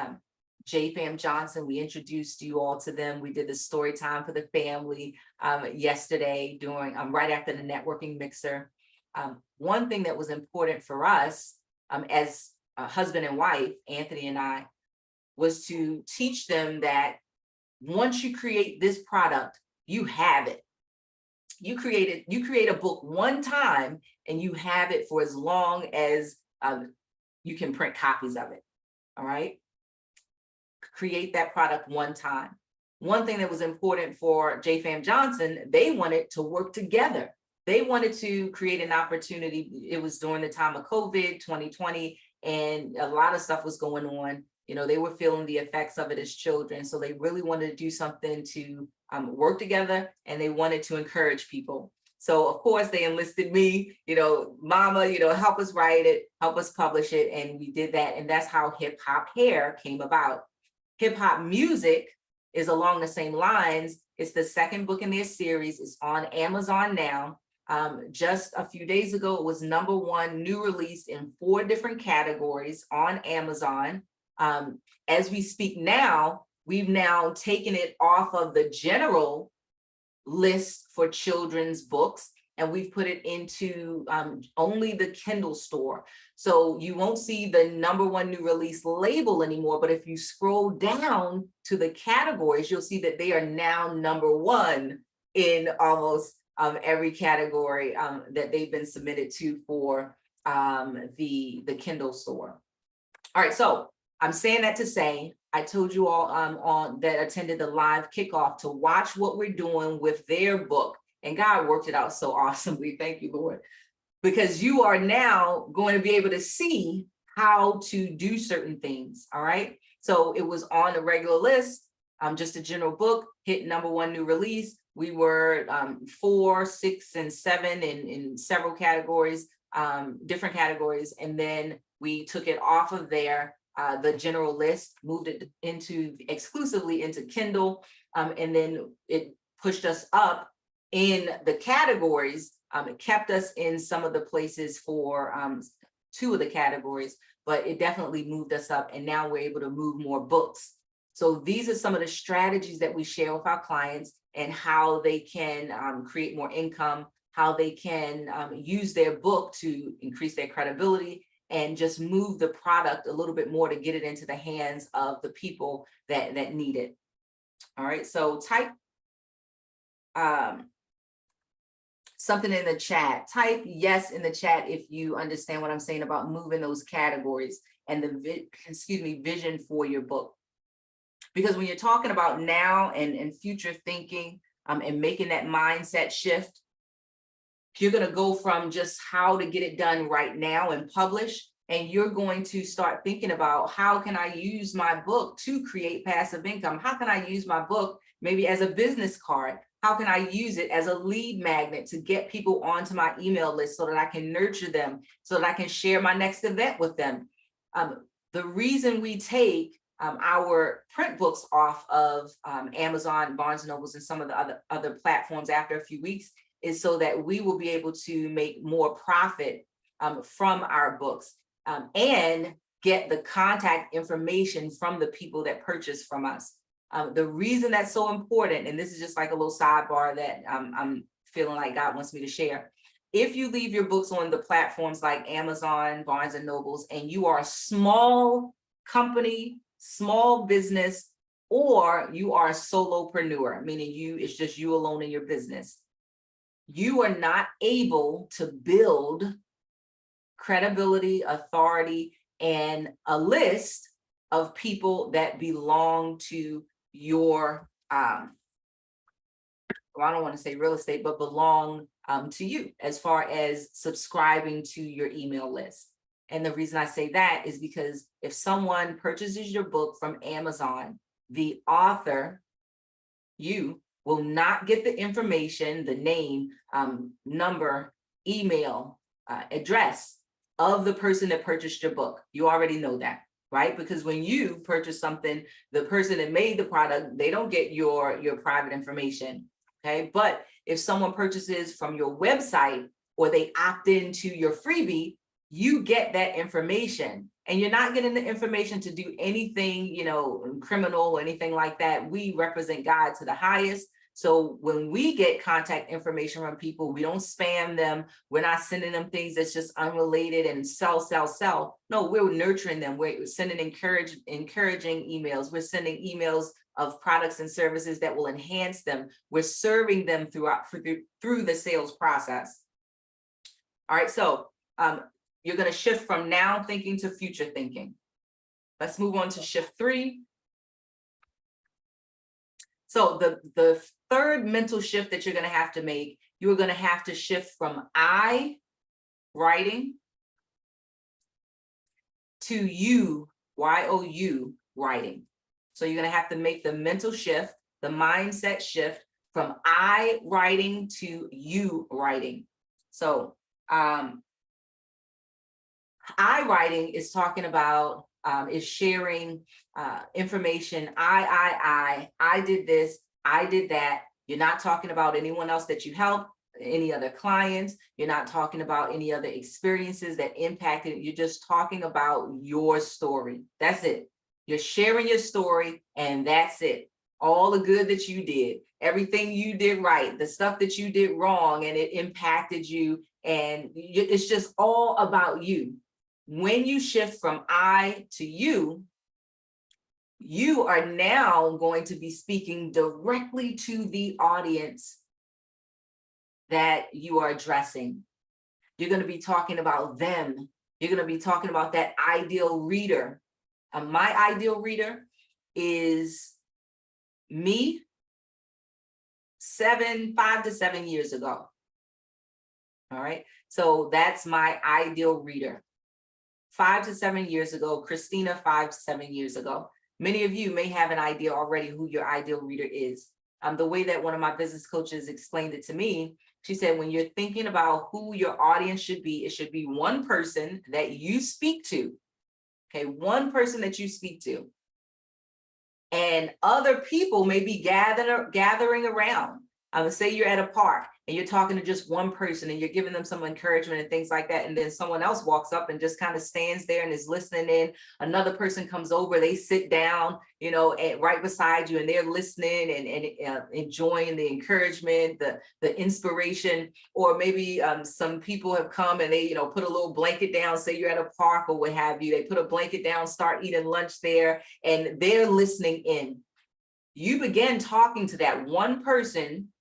J. Fam Johnson. We introduced you all to them. We did the story time for the family yesterday during right after the networking mixer. One thing that was important for us as a husband and wife, Anthony and I, was to teach them that once you create this product, you have it. You create a book one time and you have it for as long as you can print copies of it. All right. Create that product one time. One thing that was important for J. Fam Johnson, they wanted to work together. They wanted to create an opportunity. It was during the time of COVID, 2020, and a lot of stuff was going on. They were feeling the effects of it as children. So they really wanted to do something to work together, and they wanted to encourage people. So of course they enlisted me, mama, help us write it, help us publish it. And we did that. And that's how Hip Hop Hair came about. Hip Hop Music is along the same lines. It's the second book in their series. It's on Amazon now. Just a few days ago, it was #1 new release in 4 different categories on Amazon. As we speak now, we've now taken it off of the general list for children's books, and we've put it into only the Kindle store. So you won't see the #1 new release label anymore, but if you scroll down to the categories, you'll see that they are now #1 in almost every category that they've been submitted to for the Kindle store. All right, so I'm saying that to say, I told you all on that attended the live kickoff to watch what we're doing with their book. And God worked it out so awesomely. Thank you, Lord. Because you are now going to be able to see how to do certain things. All right. So it was on the regular list, just a general book, hit #1 new release. We were 4, 6, and 7 in several categories, different categories. And then we took it off of there. The general list, moved it exclusively into Kindle, and then it pushed us up in the categories. It kept us in some of the places for 2 of the categories, but it definitely moved us up, and now we're able to move more books. So these are some of the strategies that we share with our clients and how they can create more income, how they can use their book to increase their credibility and just move the product a little bit more to get it into the hands of the people that need it. All right, so type something in the chat. Type yes in the chat if you understand what I'm saying about moving those categories and the vision for your book. Because when you're talking about now and future thinking and making that mindset shift, you're going to go from just how to get it done right now and publish, and you're going to start thinking about how can I use my book to create passive income? How can I use my book maybe as a business card? How can I use it as a lead magnet to get people onto my email list so that I can nurture them, so that I can share my next event with them? The reason we take our print books off of Amazon, Barnes and Nobles, and some of the other platforms after a few weeks is so that we will be able to make more profit from our books and get the contact information from the people that purchase from us. The reason that's so important, and this is just like a little sidebar that I'm feeling like God wants me to share. If you leave your books on the platforms like Amazon, Barnes and Nobles, and you are a small company, small business, or you are a solopreneur, meaning it's just you alone in your business, you are not able to build credibility, authority, and a list of people that belong to your, I don't want to say real estate, but belong to you as far as subscribing to your email list. And the reason I say that is because if someone purchases your book from Amazon, the author, you, will not get the information, the name, number, email, address of the person that purchased your book. You already know that, right? Because when you purchase something, the person that made the product, they don't get your private information, okay? But if someone purchases from your website or they opt into your freebie, you get that information. And you're not getting the information to do anything, criminal or anything like that. We represent God to the highest. So when we get contact information from people, we don't spam them. We're not sending them things that's just unrelated and sell. No, we're nurturing them. We're sending encouraging emails. We're sending emails of products and services that will enhance them. We're serving them through the sales process. All right, so you're going to shift from now thinking to future thinking. Let's move on to shift 3. So the third mental shift that you're going to have to make, you're going to have to shift from I writing to you, YOU writing. So you're going to have to make the mental shift, the mindset shift from I writing to you writing. So I writing is talking about, is sharing information. I did this, I did that. You're not talking about anyone else that you help. any other clients. You're not talking about any other experiences that impacted. You're just talking about your story. That's it. You're sharing your story, and that's it. All the good that you did, everything you did right, the stuff that you did wrong, and it impacted you. And it's just all about you. When you shift from I to you are now going to be speaking directly to the audience that you are addressing. You're going to be talking about them. You're going to be talking about that ideal reader. My ideal reader is me 5 to 7 years ago. All right. So that's my ideal reader. 5 to 7 years ago, Christina, 5 to 7 years ago. Many of you may have an idea already who your ideal reader is. The way that one of my business coaches explained it to me, she said, when you're thinking about who your audience should be, it should be one person that you speak to. Okay, one person that you speak to. And other people may be gathering around. Say you're at a park and you're talking to just one person and you're giving them some encouragement and things like that. And then someone else walks up and just kind of stands there and is listening in. Another person comes over, they sit down, right beside you, and they're listening and enjoying the encouragement, the inspiration. Or maybe some people have come and they, put a little blanket down, say you're at a park or what have you. They put a blanket down, start eating lunch there, and they're listening in. You begin talking to that one person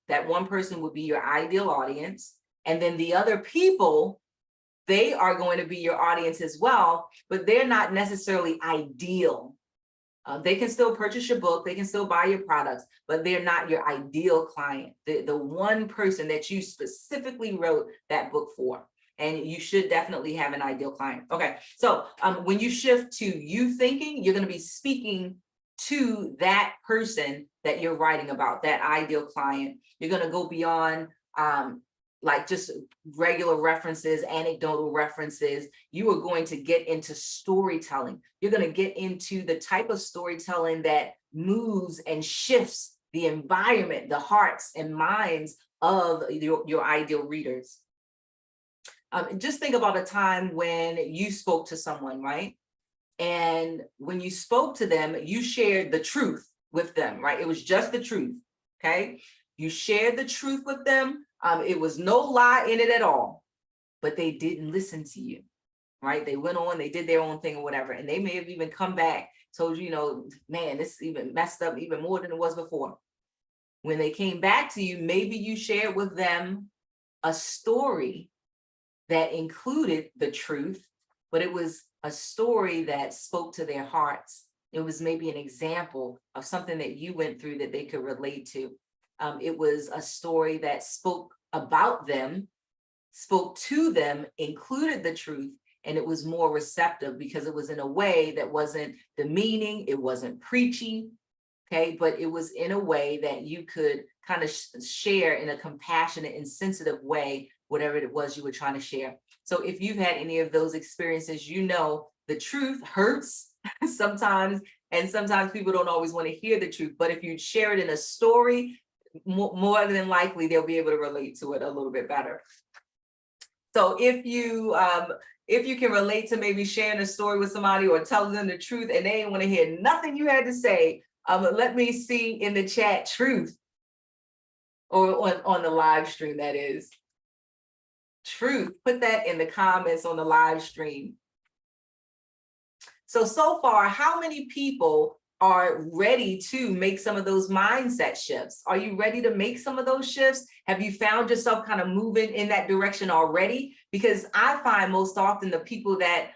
would be your ideal audience. And then the other people, they are going to be your audience as well, but they're not necessarily ideal. They can still purchase your book, they can still buy your products, but they're not your ideal client, the one person that you specifically wrote that book for. And you should definitely have an ideal client. Okay, so when you shift to you thinking, you're going to be speaking to that person that you're writing about, that ideal client. You're going to go beyond like just regular references, anecdotal references. You are going to get into storytelling. You're going to get into the type of storytelling that moves and shifts the environment, the hearts and minds of your ideal readers. Just think about a time when you spoke to someone, right? And when you spoke to them, you shared the truth with them, right? It was just the truth, okay? You shared the truth with them. It was no lie in it at all, but they didn't listen to you, right? They went on, they did their own thing or whatever. And they may have even come back, told you, man, this is even messed up even more than it was before. When they came back to you, maybe you shared with them a story that included the truth, but it was a story that spoke to their hearts. It was maybe an example of something that you went through that they could relate to. It was a story that spoke about them, spoke to them, included the truth, and it was more receptive because it was in a way that wasn't demeaning, it wasn't preachy, okay, but it was in a way that you could kind of share in a compassionate and sensitive way, whatever it was you were trying to share. So if you've had any of those experiences, the truth hurts sometimes, and sometimes people don't always want to hear the truth. But if you share it in a story, more than likely they'll be able to relate to it a little bit better. So if you can relate to maybe sharing a story with somebody or telling them the truth and they didn't want to hear nothing you had to say, let me see in the chat truth, or on the live stream, that is. Truth, put that in the comments on the live stream. So far, how many people are ready to make some of those mindset shifts? Are you ready to make some of those shifts? Have you found yourself kind of moving in that direction already? Because I find most often the people that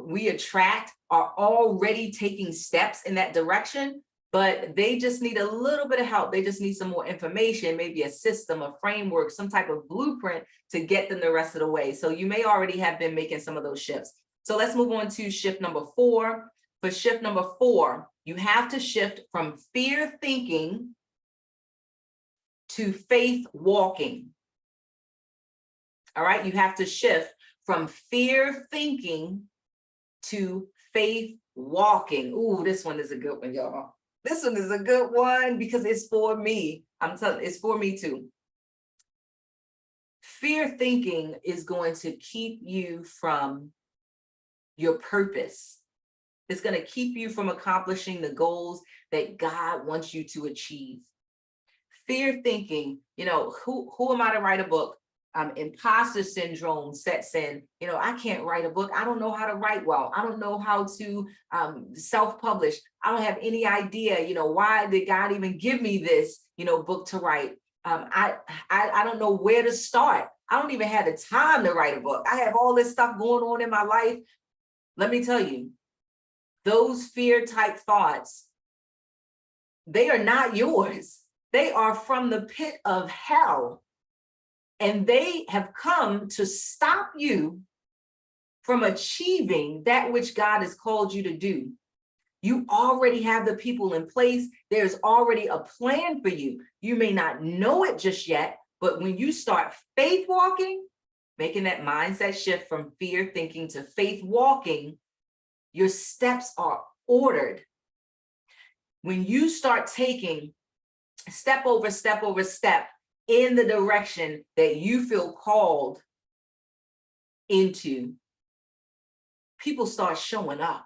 we attract are already taking steps in that direction, but they just need a little bit of help. They just need some more information, maybe a system, a framework, some type of blueprint to get them the rest of the way. So you may already have been making some of those shifts. So let's move on to shift number 4. For shift number 4, you have to shift from fear thinking to faith walking. All right, you have to shift from fear thinking to faith walking. Ooh, this one is a good one, y'all. This one is a good one because it's for me. I'm telling you, it's for me too. Fear thinking is going to keep you from your purpose. It's going to keep you from accomplishing the goals that God wants you to achieve. Fear thinking, who am I to write a book? Imposter syndrome sets in. I can't write a book. I don't know how to write well. I don't know how to self-publish. I don't have any idea, why did God even give me this, book to write? I don't know where to start. I don't even have the time to write a book. I have all this stuff going on in my life. Let me tell you, those fear type thoughts, they are not yours. They are from the pit of hell. And they have come to stop you from achieving that which God has called you to do. You already have the people in place. There's already a plan for you. You may not know it just yet, but when you start faith walking, making that mindset shift from fear thinking to faith walking, your steps are ordered. When you start taking step over step over step in the direction that you feel called into, people start showing up.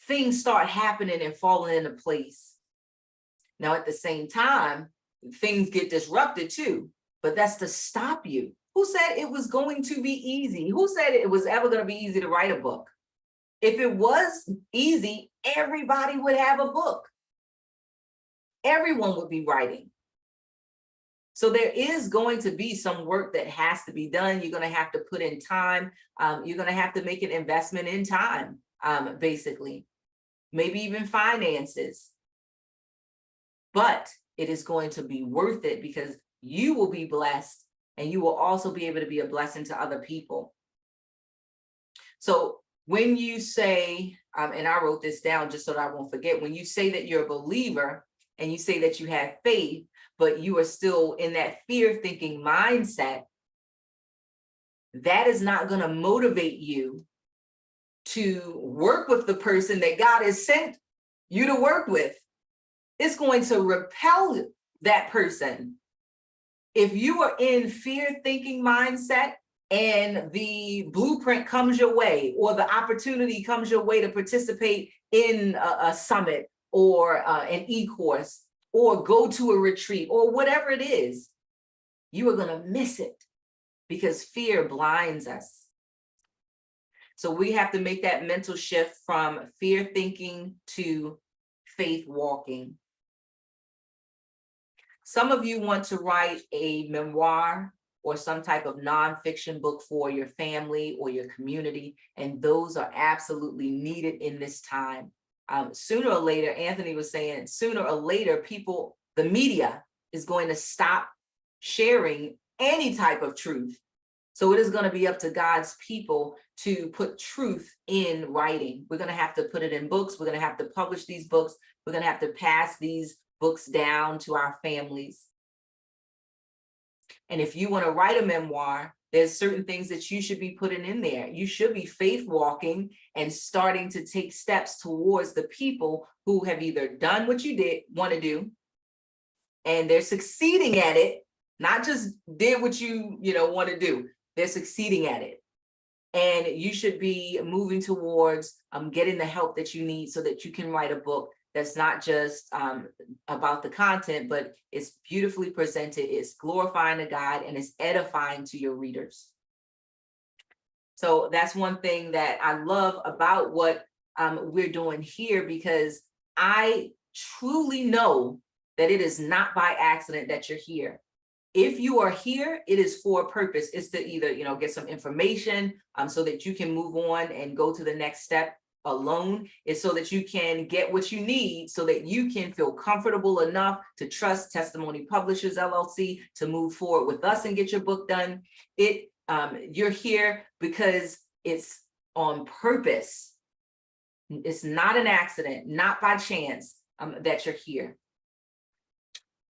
Things start happening and falling into place. Now, at the same time, things get disrupted too, but that's to stop you. Who said it was going to be easy? Who said it was ever going to be easy to write a book? If it was easy, everybody would have a book. Everyone would be writing. So there is going to be some work that has to be done. You're going to have to put in time. You're going to have to make an investment in time, basically, maybe even finances. But it is going to be worth it because you will be blessed and you will also be able to be a blessing to other people. So when you say, and I wrote this down just so that I won't forget, when you say that you're a believer and you say that you have faith, but you are still in that fear thinking mindset, that is not going to motivate you to work with the person that God has sent you to work with. It's going to repel that person. If you are in fear thinking mindset and the blueprint comes your way, or the opportunity comes your way to participate in a summit or an e-course, or go to a retreat, or whatever it is, you are going to miss it because fear blinds us. So we have to make that mental shift from fear thinking to faith walking. Some of you want to write a memoir or some type of nonfiction book for your family or your community, and those are absolutely needed in this time. Sooner or later, Anthony was saying, sooner or later, people, the media is going to stop sharing any type of truth. So it is going to be up to God's people to put truth in writing. We're going to have to put it in books. We're going to have to publish these books. We're going to have to pass these books down to our families. And if you want to write a memoir, there's certain things that you should be putting in there. You should be faith walking and starting to take steps towards the people who have either done what you want to do, and they're succeeding at it, not just did what you want to do. They're succeeding at it. And you should be moving towards getting the help that you need so that you can write a book that's not just about the content, but it's beautifully presented, it's glorifying to God, and it's edifying to your readers. So that's one thing that I love about what we're doing here, because I truly know that it is not by accident that you're here. If you are here, it is for a purpose. It's to either, get some information so that you can move on and go to the next step alone. It's so that you can get what you need so that you can feel comfortable enough to trust Testimony Publishers LLC to move forward with us and get your book done. You're here because it's on purpose. It's not an accident, not by chance that you're here.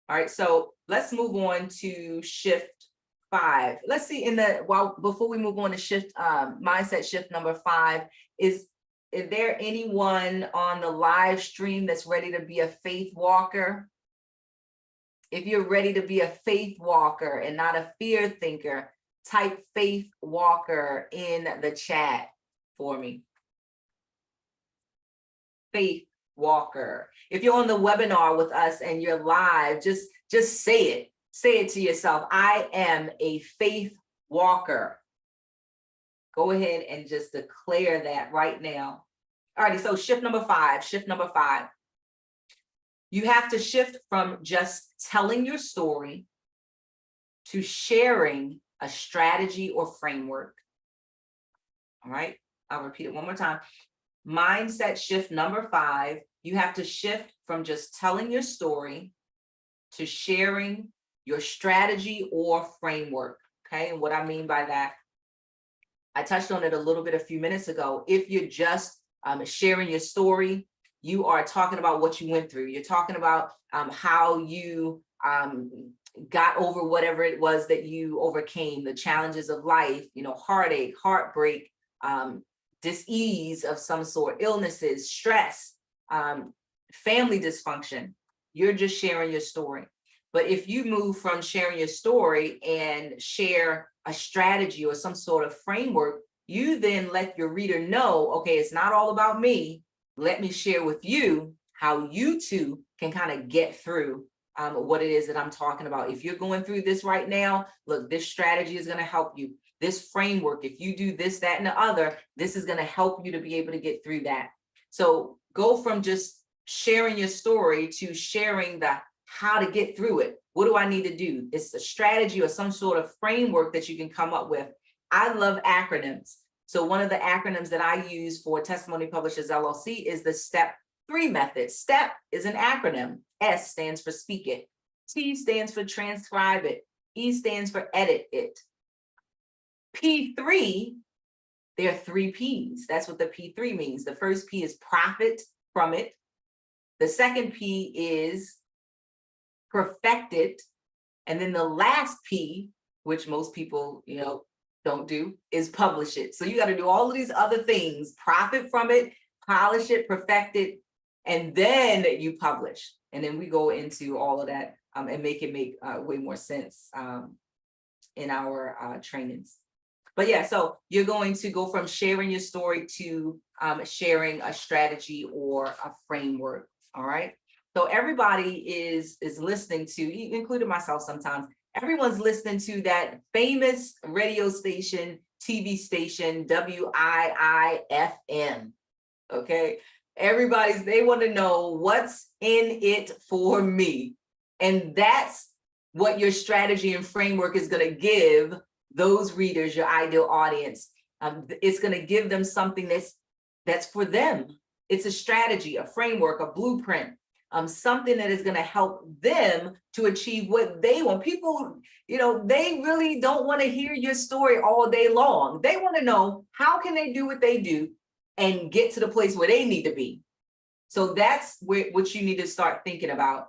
All right, so let's move on to shift 5. Let's see before we move on to shift mindset shift number 5, is there anyone on the live stream that's ready to be a faith walker? If you're ready to be a faith walker and not a fear thinker, type faith walker in the chat for me. Faith walker. If you're on the webinar with us and you're live, just say it. Say it to yourself. I am a faith walker. Go ahead and just declare that right now. All righty, so shift number five. You have to shift from just telling your story to sharing a strategy or framework. All right, I'll repeat it one more time. Mindset shift number 5, you have to shift from just telling your story to sharing your strategy or framework. Okay, and what I mean by that, I touched on it a little bit a few minutes ago. If you're just sharing your story, you are talking about what you went through. You're talking about how you got over whatever it was that you overcame, the challenges of life, heartache, heartbreak, dis-ease of some sort, illnesses, stress, family dysfunction. You're just sharing your story. But if you move from sharing your story and share a strategy or some sort of framework, you then let your reader know, okay, it's not all about me. Let me share with you how you too can kind of get through what it is that I'm talking about. If you're going through this right now, look, this strategy is going to help you. This framework, if you do this, that, and the other, this is going to help you to be able to get through that. So go from just sharing your story to sharing the how to get through it. What do I need to do? It's a strategy or some sort of framework that you can come up with. I love acronyms. So one of the acronyms that I use for Testimony Publishers LLC is the STEP 3 method. STEP is an acronym. S stands for speak it. T stands for transcribe it. E stands for edit it. P3, there are 3 Ps. That's what the P3 means. The first P is profit from it. The second P is perfect it. And then the last P, which most people, don't do, is publish it. So you got to do all of these other things, profit from it, polish it, perfect it, and then you publish. And then we go into all of that and make it make way more sense in our trainings. But yeah, so you're going to go from sharing your story to sharing a strategy or a framework. All right. So everybody is listening to, including myself sometimes, everyone's listening to that famous radio station, TV station, WIIFM. Okay. They want to know what's in it for me. And that's what your strategy and framework is going to give those readers, your ideal audience. It's going to give them something that's for them. It's a strategy, a framework, a blueprint, something that is going to help them to achieve what they want. People, they really don't want to hear your story all day long. They want to know how can they do what they do and get to the place where they need to be. So that's what you need to start thinking about.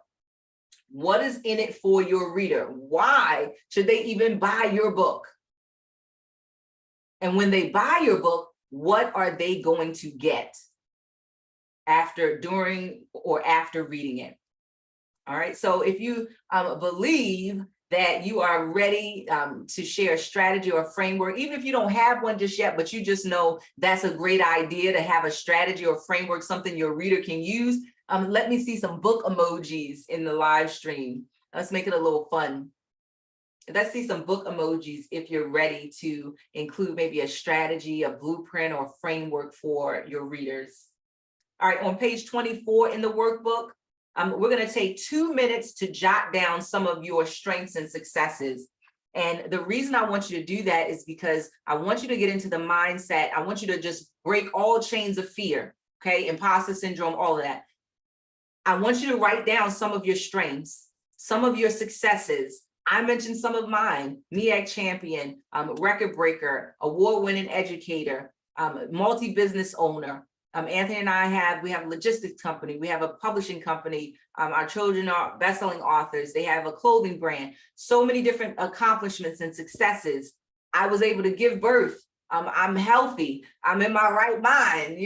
What is in it for your reader? Why should they even buy your book? And when they buy your book, what are they going to get after, during, or after reading it? All right. So if you believe that you are ready to share a strategy or a framework, even if you don't have one just yet, but you just know that's a great idea to have a strategy or framework, something your reader can use, let me see some book emojis in the live stream. Let's make it a little fun. Let's see some book emojis if you're ready to include maybe a strategy, a blueprint, or framework for your readers. All right, on page 24 in the workbook, we're going to take 2 minutes to jot down some of your strengths and successes. And the reason I want you to do that is because I want you to get into the mindset. I want you to just break all chains of fear, okay? Imposter syndrome, all of that. I want you to write down some of your strengths, some of your successes. I mentioned some of mine: MEAC champion, record breaker, award-winning educator, multi-business owner. Anthony and I have a logistics company. We have a publishing company. Our children are best-selling authors. They have a clothing brand. So many different accomplishments and successes. I was able to give birth. I'm healthy. I'm in my right mind,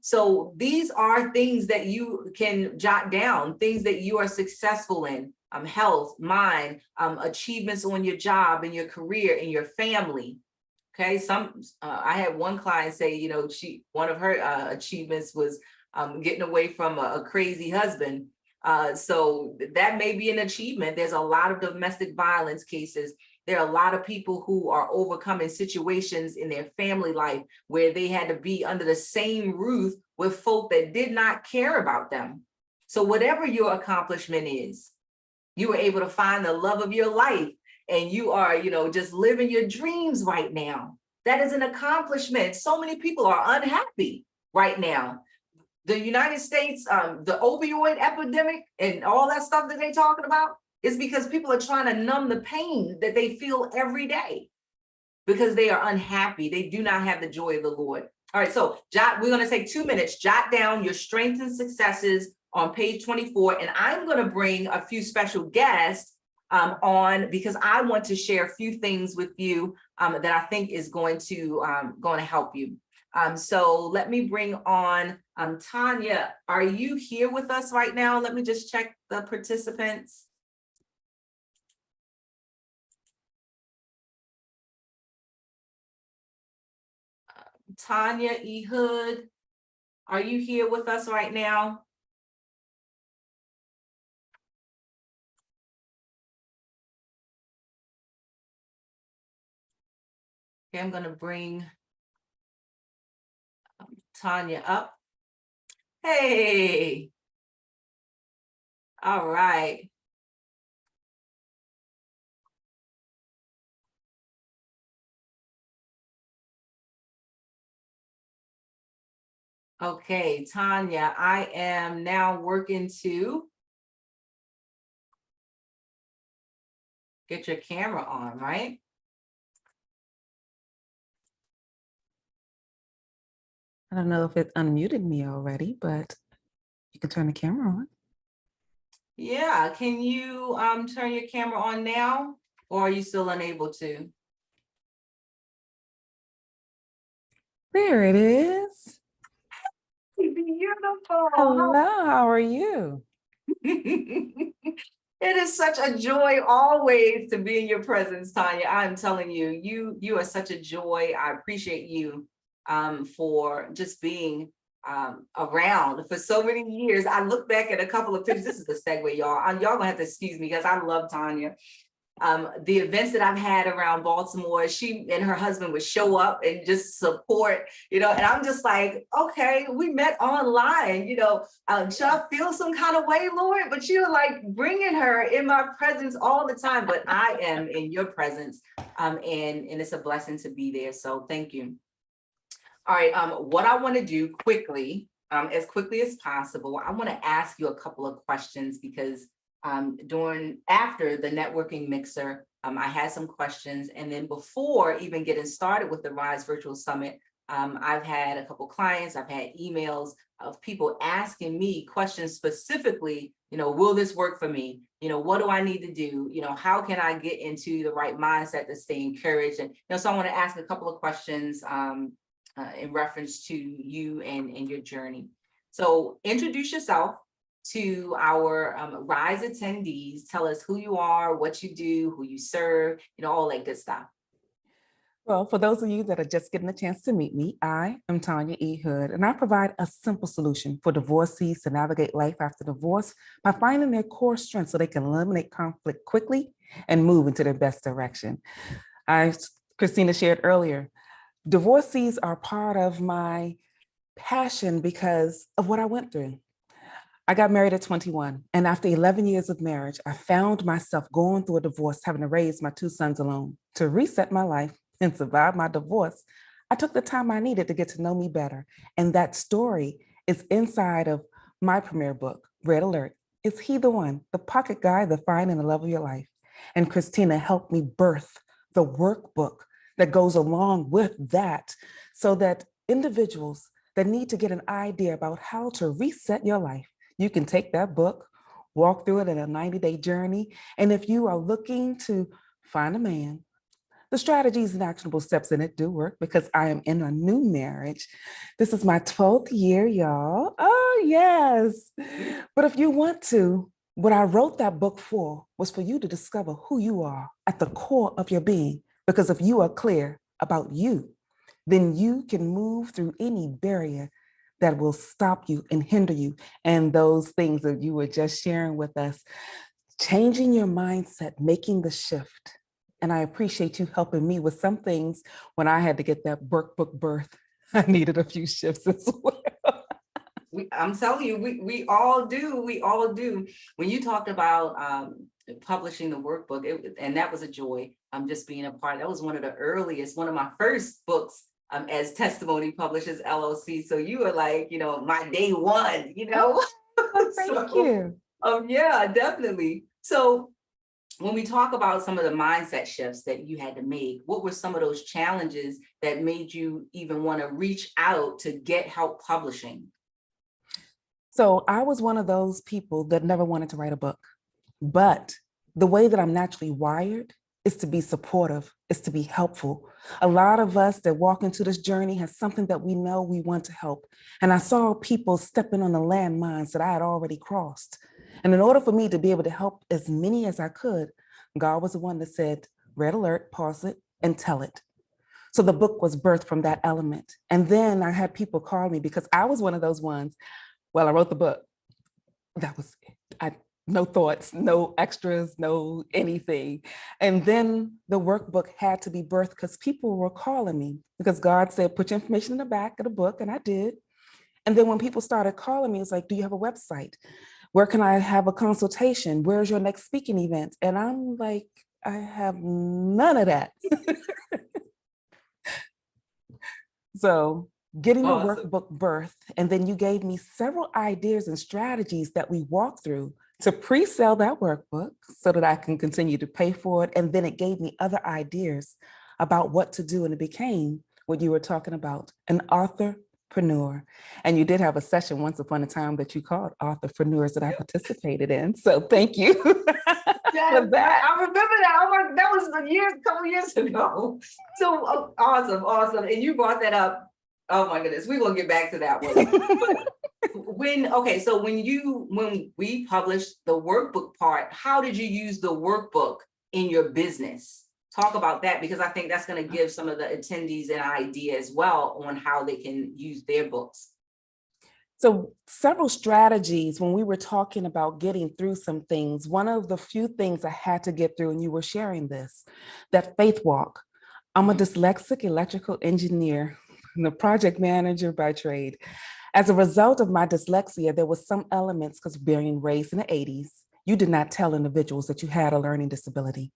So these are things that you can jot down, things that you are successful in. health, mind, achievements on your job, in your career, in your family. Okay, I had one client say, one of her achievements was getting away from a crazy husband. So that may be an achievement. There's a lot of domestic violence cases. There are a lot of people who are overcoming situations in their family life where they had to be under the same roof with folk that did not care about them. So whatever your accomplishment is, you were able to find the love of your life, and you are, just living your dreams right now. That is an accomplishment. So many people are unhappy right now. The United States, the opioid epidemic and all that stuff that they're talking about is because people are trying to numb the pain that they feel every day because they are unhappy. They do not have the joy of the Lord. All right, so we're going to take 2 minutes, jot down your strengths and successes on page 24, and I'm going to bring a few special guests on because I want to share a few things with you that I think is going to help you. So let me bring on Tanya. Are you here with us right now? Let me just check the participants. Tanya Ehud, are you here with us right now? Okay, I'm going to bring Tanya up. Hey. All right. Okay, Tanya, I am now working to get your camera on, right? I don't know if it unmuted me already, but you can turn the camera on. Yeah, can you turn your camera on now, or are you still unable to? There it is. Beautiful. Hello, how are you? It is such a joy always to be in your presence, Tanya. I'm telling you, you are such a joy. I appreciate you for just being around for so many years. I look back at a couple of pictures. This is the segue, y'all. Y'all gonna have to excuse me because I love Tanya. The events that I've had around Baltimore, she and her husband would show up and just support, and I'm just like, okay, we met online, should I feel some kind of way, Lord? But you're like bringing her in my presence all the time, but I am in your presence, and it's a blessing to be there, so thank you. All right, what I want to do quickly, as quickly as possible, I want to ask you a couple of questions because after the networking mixer, I had some questions, and then before even getting started with the Rise Virtual Summit, I've had a couple clients, I've had emails of people asking me questions specifically, will this work for me? What do I need to do? How can I get into the right mindset to stay encouraged? And so I want to ask a couple of questions in reference to you and your journey. So introduce yourself to our Rise attendees. Tell us who you are, what you do, who you serve, all that good stuff. Well, for those of you that are just getting a chance to meet me, I am Tanya Ehud, and I provide a simple solution for divorcees to navigate life after divorce by finding their core strengths so they can eliminate conflict quickly and move into their best direction. Christina shared earlier, divorcees are part of my passion because of what I went through. I got married at 21, and after 11 years of marriage, I found myself going through a divorce, having to raise my 2 sons alone. To reset my life and survive my divorce, I took the time I needed to get to know me better. And that story is inside of my premiere book, Red Alert. Is He the One? The pocket guide, the find and the love of your life. And Christina helped me birth the workbook that goes along with that so that individuals that need to get an idea about how to reset your life, you can take that book, walk through it in a 90-day journey. And if you are looking to find a man, the strategies and actionable steps in it do work because I am in a new marriage. This is my 12th year, y'all. Oh, yes. But if you want to What I wrote that book for was for you to discover who you are at the core of your being. Because if you are clear about you, then you can move through any barrier that will stop you and hinder you. And those things that you were just sharing with us, changing your mindset, making the shift. And I appreciate you helping me with some things when I had to get that workbook birth. I needed a few shifts as well. I'm telling you, we all do. We all do. When you talked about publishing the workbook, and that was a joy. Just being a part. That was one of the earliest, one of my first books as Testimony Publishers LLC. So you were like, my day one. Oh, thank you. Yeah, definitely. So when we talk about some of the mindset shifts that you had to make, what were some of those challenges that made you even want to reach out to get help publishing? So I was one of those people that never wanted to write a book, but the way that I'm naturally wired is to be supportive, is to be helpful. A lot of us that walk into this journey has something that we know we want to help. And I saw people stepping on the landmines that I had already crossed. And in order for me to be able to help as many as I could, God was the one that said, red alert, pause it, and tell it. So the book was birthed from that element. And then I had people call me because I was one of those ones. Well, I wrote the book. That was it. No thoughts, no extras, no anything. And then the workbook had to be birthed because people were calling me because God said, put your information in the back of the book. And I did. And then when people started calling me, it's like, do you have a website? Where can I have a consultation? Where's your next speaking event? And I'm like, I have none of that. So getting the Awesome. workbook birth, and then you gave me several ideas and strategies that we walked through to pre-sell that workbook so that I can continue to pay for it. And then it gave me other ideas about what to do. And it became what you were talking about, an authorpreneur. And you did have a session once upon a time that you called authorpreneurs that I participated in. So thank you. Yes, for that. I remember that. That was a couple years ago. So awesome, awesome. And you brought that up. Oh my goodness, we're gonna get back to that one. So when we published the workbook part, how did you use the workbook in your business? Talk about that, because I think that's going to give some of the attendees an idea as well on how they can use their books. So several strategies when we were talking about getting through some things. One of the few things I had to get through, and you were sharing this, that faith walk. I'm a dyslexic electrical engineer and a project manager by trade. As a result of my dyslexia, there was some elements, because being raised in the 80s, you did not tell individuals that you had a learning disability.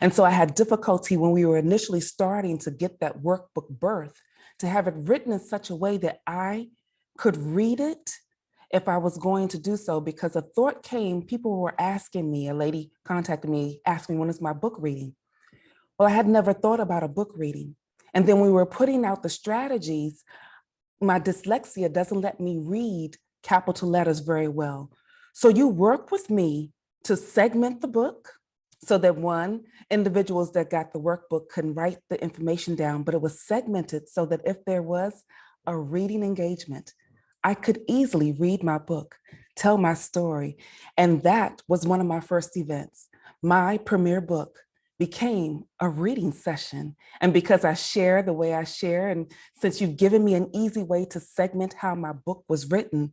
And so I had difficulty when we were initially starting to get that workbook birth, to have it written in such a way that I could read it if I was going to do so, because a thought came, people were asking me, a lady contacted me, asked me, when is my book reading? Well, I had never thought about a book reading. And then we were putting out the strategies. My dyslexia doesn't let me read capital letters very well. So you work with me to segment the book so that one, individuals that got the workbook can write the information down, but it was segmented so that if there was a reading engagement, I could easily read my book, tell my story. And that was one of my first events. My premiere book became a reading session. And because I share the way I share, and since you've given me an easy way to segment how my book was written,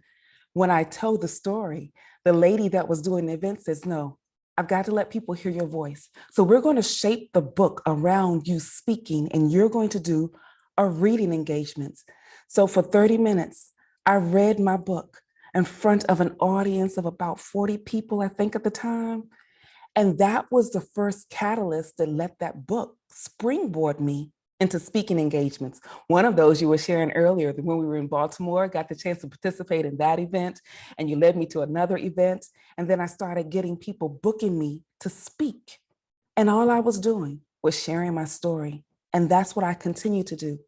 when I told the story, the lady that was doing the event says, no, I've got to let people hear your voice. So we're going to shape the book around you speaking, and you're going to do a reading engagement. So for 30 minutes, I read my book in front of an audience of about 40 people, I think at the time. And that was the first catalyst that let that book springboard me into speaking engagements. One of those you were sharing earlier, when we were in Baltimore, got the chance to participate in that event, and you led me to another event. And then I started getting people booking me to speak. And all I was doing was sharing my story. And that's what I continue to do.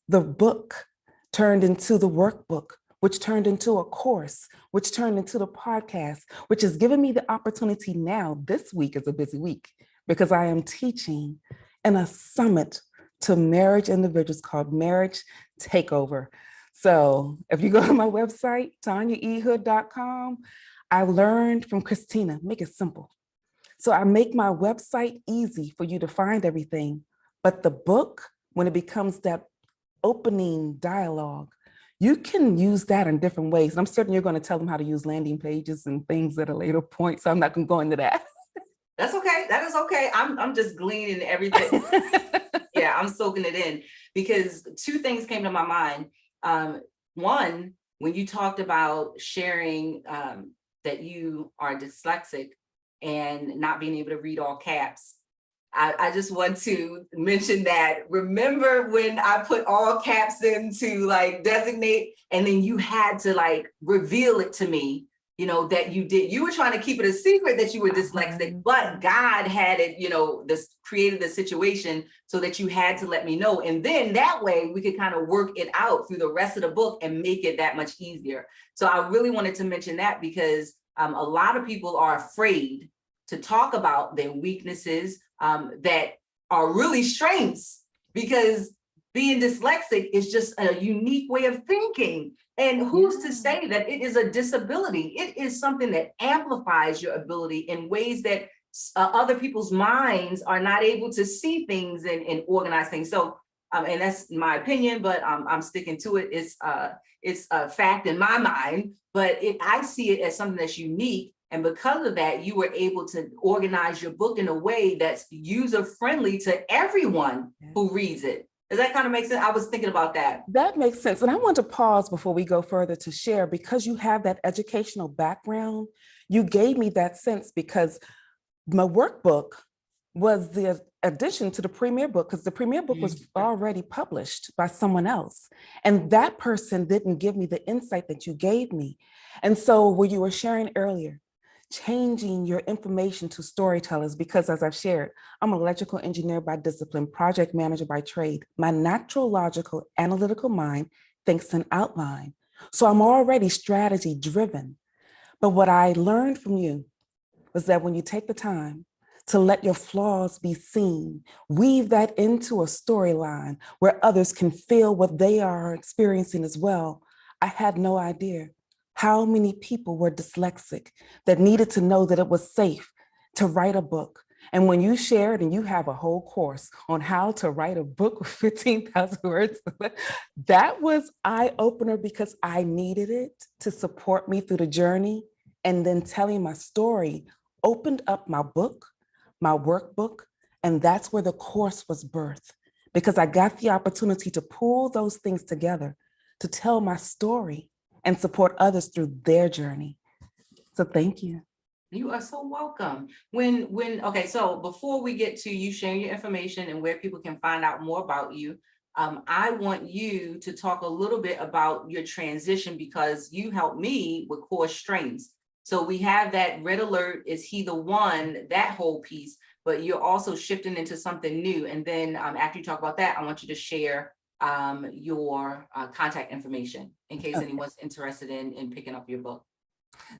The book turned into the workbook, which turned into a course, which turned into the podcast, which has given me the opportunity now. This week is a busy week because I am teaching in a summit to marriage individuals called Marriage Takeover. So if you go to my website, tanyaehood.com, I learned from Christina, make it simple. So I make my website easy for you to find everything. But the book, when it becomes that opening dialogue, you can use that in different ways. And I'm certain you're going to tell them how to use landing pages and things at a later point. So I'm not going to go into that. That's okay. That is okay. I'm just gleaning everything. Yeah, I'm soaking it in, because two things came to my mind. One, when you talked about sharing that you are dyslexic and not being able to read all caps, I just want to mention that. Remember when I put all caps in to like designate, and then you had to like reveal it to me, you know, that you were trying to keep it a secret that you were dyslexic, but God had it, you know, this created the situation so that you had to let me know. And then that way we could kind of work it out through the rest of the book and make it that much easier. So I really wanted to mention that, because a lot of people are afraid to talk about their weaknesses that are really strengths, because being dyslexic is just a unique way of thinking. And who's to say that it is a disability? It is something that amplifies your ability in ways that other people's minds are not able to see things and organize things. So, and that's my opinion, but I'm sticking to it. It's a fact in my mind, but I see it as something that's unique. And because of that, you were able to organize your book in a way that's user-friendly to everyone who reads it. Does that kind of make sense? I was thinking about that. That makes sense. And I want to pause before we go further to share, because you have that educational background. You gave me that sense, because my workbook was the addition to the premier book, because the premier book was already published by someone else. And that person didn't give me the insight that you gave me. And so what you were sharing earlier, changing your information to storytellers, because as I've shared, I'm an electrical engineer by discipline, project manager by trade. My natural, logical, analytical mind thinks in outline. So I'm already strategy driven. But what I learned from you was that when you take the time to let your flaws be seen, weave that into a storyline where others can feel what they are experiencing as well. I had no idea how many people were dyslexic that needed to know that it was safe to write a book. And when you shared, and you have a whole course on how to write a book with 15,000 words, that was eye-opener, because I needed it to support me through the journey. And then telling my story opened up my book, my workbook, and that's where the course was birthed, because I got the opportunity to pull those things together to tell my story and support others through their journey. So thank you. You are so welcome. Okay, so before we get to you sharing your information and where people can find out more about you, I want you to talk a little bit about your transition, because you helped me with core strengths. So we have that red alert, is he the one, that whole piece, but you're also shifting into something new. And then after you talk about that, I want you to share your contact information in case anyone's interested in picking up your book.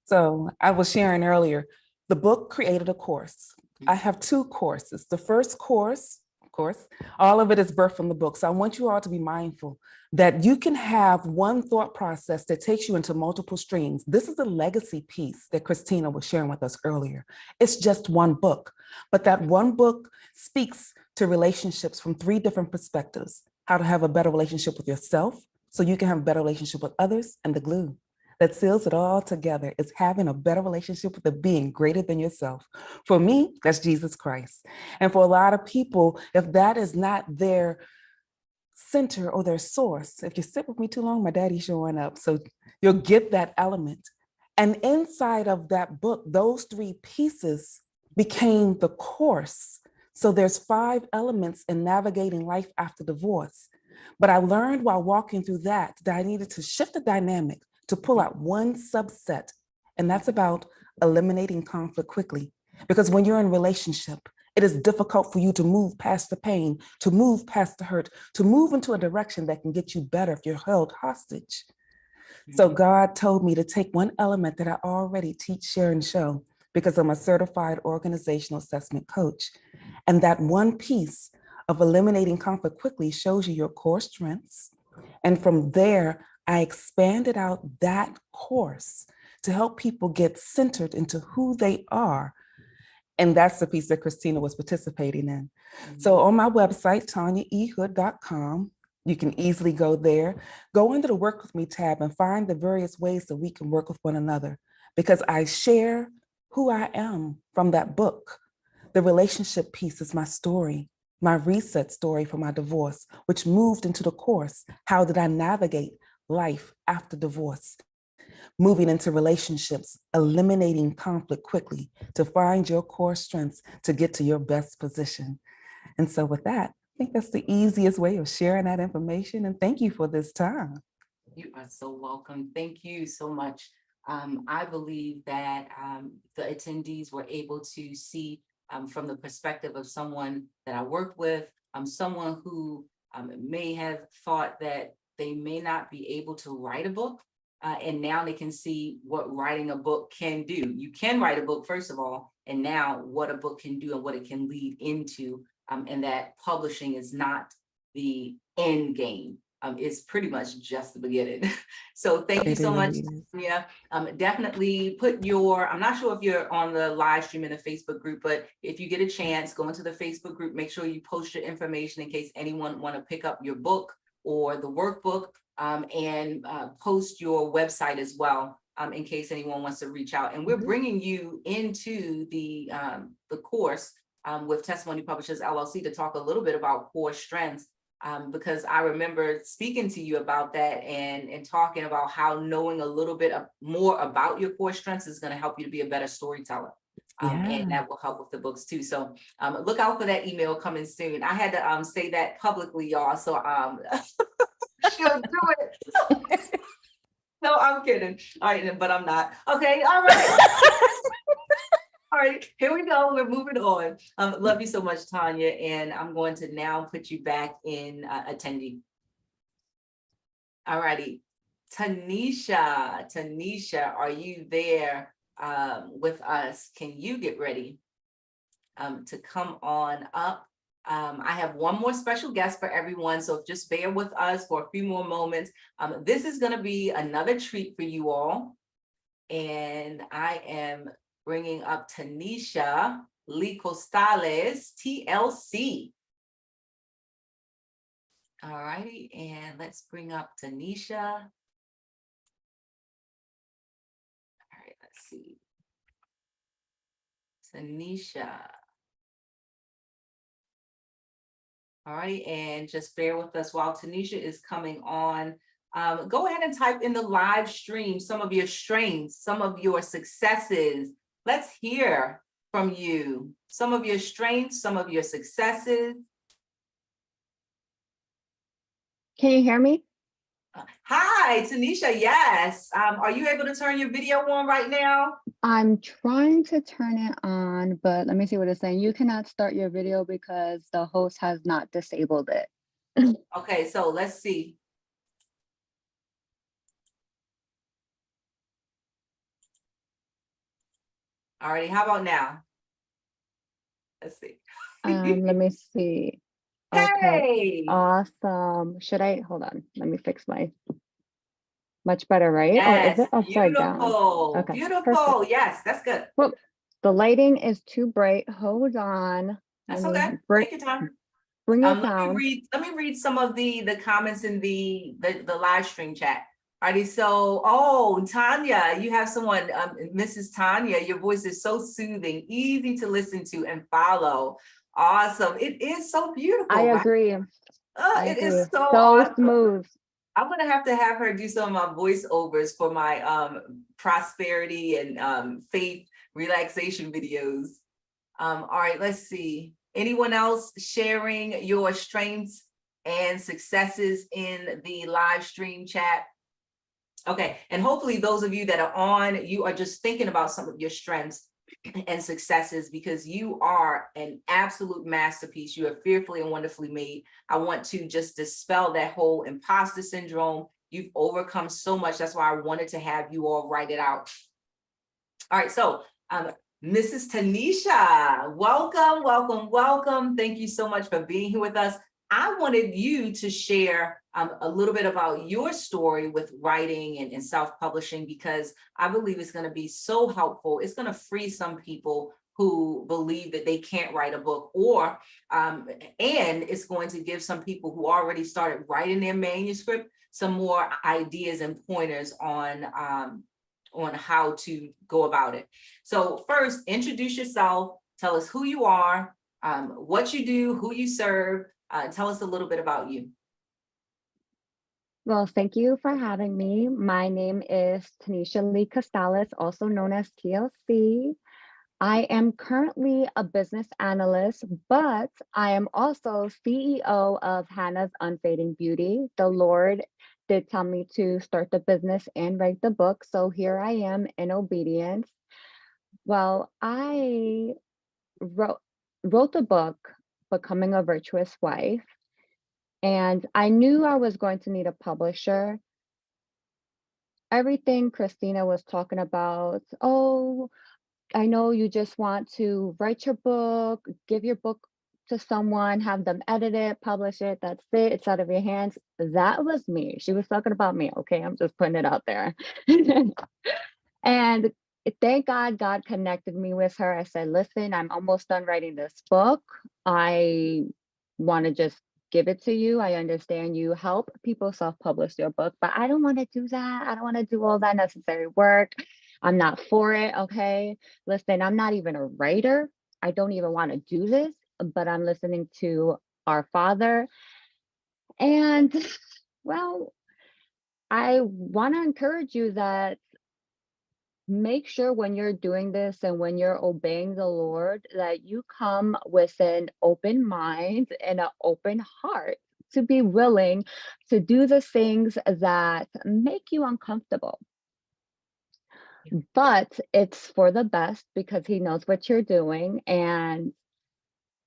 So I was sharing earlier, the book created a course. I have two courses. The first course, of course, all of it is birthed from the book. So I want you all to be mindful that you can have one thought process that takes you into multiple streams. This is the legacy piece that Christina was sharing with us earlier. It's just one book, but that one book speaks to relationships from three different perspectives: how to have a better relationship with yourself so you can have a better relationship with others, and the glue that seals it all together is having a better relationship with a being greater than yourself. For me, that's Jesus Christ. And for a lot of people, if that is not their center or their source, if you sit with me too long, my daddy's showing up. So you'll get that element. And inside of that book, those three pieces became the course. So there's 5 elements in navigating life after divorce. But I learned while walking through that I needed to shift the dynamic to pull out one subset, and that's about eliminating conflict quickly. Because when you're in a relationship, it is difficult for you to move past the pain, to move past the hurt, to move into a direction that can get you better if you're held hostage. So God told me to take one element that I already teach, share, and show, because I'm a certified organizational assessment coach. And that one piece of eliminating conflict quickly shows you your core strengths. And from there, I expanded out that course to help people get centered into who they are. And that's the piece that Christina was participating in. So on my website, tanyaehood.com, you can easily go there, go into the Work With Me tab and find the various ways that we can work with one another, because I share who I am from that book. The relationship piece is my story, my reset story for my divorce, which moved into the course. How did I navigate life after divorce? Moving into relationships, eliminating conflict quickly to find your core strengths to get to your best position. And so with that, I think that's the easiest way of sharing that information. And thank you for this time. You are so welcome. Thank you so much. I believe that the attendees were able to see from the perspective of someone that I work with, someone who may have thought that they may not be able to write a book. And now they can see what writing a book can do. You can write a book, first of all, and now what a book can do and what it can lead into, and that publishing is not the end game. It's pretty much just the beginning. So thank you so much, Tanya. Definitely put your, I'm not sure if you're on the live stream in the Facebook group, but if you get a chance, go into the Facebook group, make sure you post your information in case anyone want to pick up your book or the workbook, and post your website as well, in case anyone wants to reach out. And we're bringing you into the course with Testimony Publishers LLC to talk a little bit about core strengths, because I remember speaking to you about that and talking about how knowing a little bit more about your core strengths is going to help you to be a better storyteller. And that will help with the books too. So look out for that email coming soon. I had to say that publicly, y'all. So she'll do it. No, I'm kidding. All right, but I'm not. Okay, all right. All right, here we go. We're moving on. Love you so much, Tanya. And I'm going to now put you back in attendee. All righty. Tanisha, are you there with us? Can you get ready to come on up? I have one more special guest for everyone, so just bear with us for a few more moments. This is going to be another treat for you all. And I am bringing up Tanisha Lee Costales, TLC. All righty, and let's bring up Tanisha. All right, let's see. Tanisha. All right, and just bear with us while Tanisha is coming on. Go ahead and type in the live stream some of your strengths, some of your successes. Let's hear from you. Some of your strengths, some of your successes. Can you hear me? Hi, Tanisha. Yes. Are you able to turn your video on right now? I'm trying to turn it on, but let me see what it's saying. You cannot start your video because the host has not disabled it. Okay, so let's see. Alrighty, how about now? Let's see. Let me see. Hey! Okay, awesome. Should I, hold on, let me fix my, much better, right? Yes, or is it upside beautiful, down? Okay, beautiful. perfect. Yes, that's good. Well, the lighting is too bright. Hold on. That's okay. Take your time. Bring it down. Let me read some of the comments in the live stream chat. Alrighty, so Tanya, you have someone, Mrs. Tanya, your voice is so soothing, easy to listen to and follow. Awesome. It is so beautiful. I agree. It is so awesome. Smooth. I'm gonna have to have her do some of my voiceovers for my prosperity and faith relaxation videos. All right, let's see. Anyone else sharing your strengths and successes in the live stream chat? Okay, and hopefully those of you that are on, you are just thinking about some of your strengths and successes because you are an absolute masterpiece. You are fearfully and wonderfully made. I want to just dispel that whole imposter syndrome. You've overcome so much. That's why I wanted to have you all write it out. All right, so Mrs. Tanisha, welcome, welcome, welcome. Thank you so much for being here with us. I wanted you to share a little bit about your story with writing and self-publishing, because I believe it's going to be so helpful. It's going to free some people who believe that they can't write a book, or and it's going to give some people who already started writing their manuscript some more ideas and pointers on how to go about it. So first, introduce yourself. Tell us who you are, what you do, who you serve. Tell us a little bit about you. Well, thank you for having me. My name is Tanisha Lee Costales, also known as TLC. I am currently a business analyst, but I am also CEO of Hannah's Unfading Beauty. The Lord did tell me to start the business and write the book, so here I am in obedience. Well, I wrote wrote the book, Becoming a Virtuous Wife, and I knew I was going to need a publisher. Everything Christina was talking about, oh, I know you just want to write your book, give your book to someone, have them edit it, publish it, that's it, it's out of your hands. That was me. She was talking about me, okay? I'm just putting it out there. And thank God God connected me with her. I said, listen, I'm almost done writing this book. I want to just give it to you. I understand you help people self-publish their book, but I don't want to do that. I don't want to do all that necessary work. I'm not for it. Okay. Listen, I'm not even a writer. I don't even want to do this, but I'm listening to our Father. And well, I want to encourage you that make sure when you're doing this and when you're obeying the Lord that you come with an open mind and an open heart to be willing to do the things that make you uncomfortable. But it's for the best because He knows what you're doing. And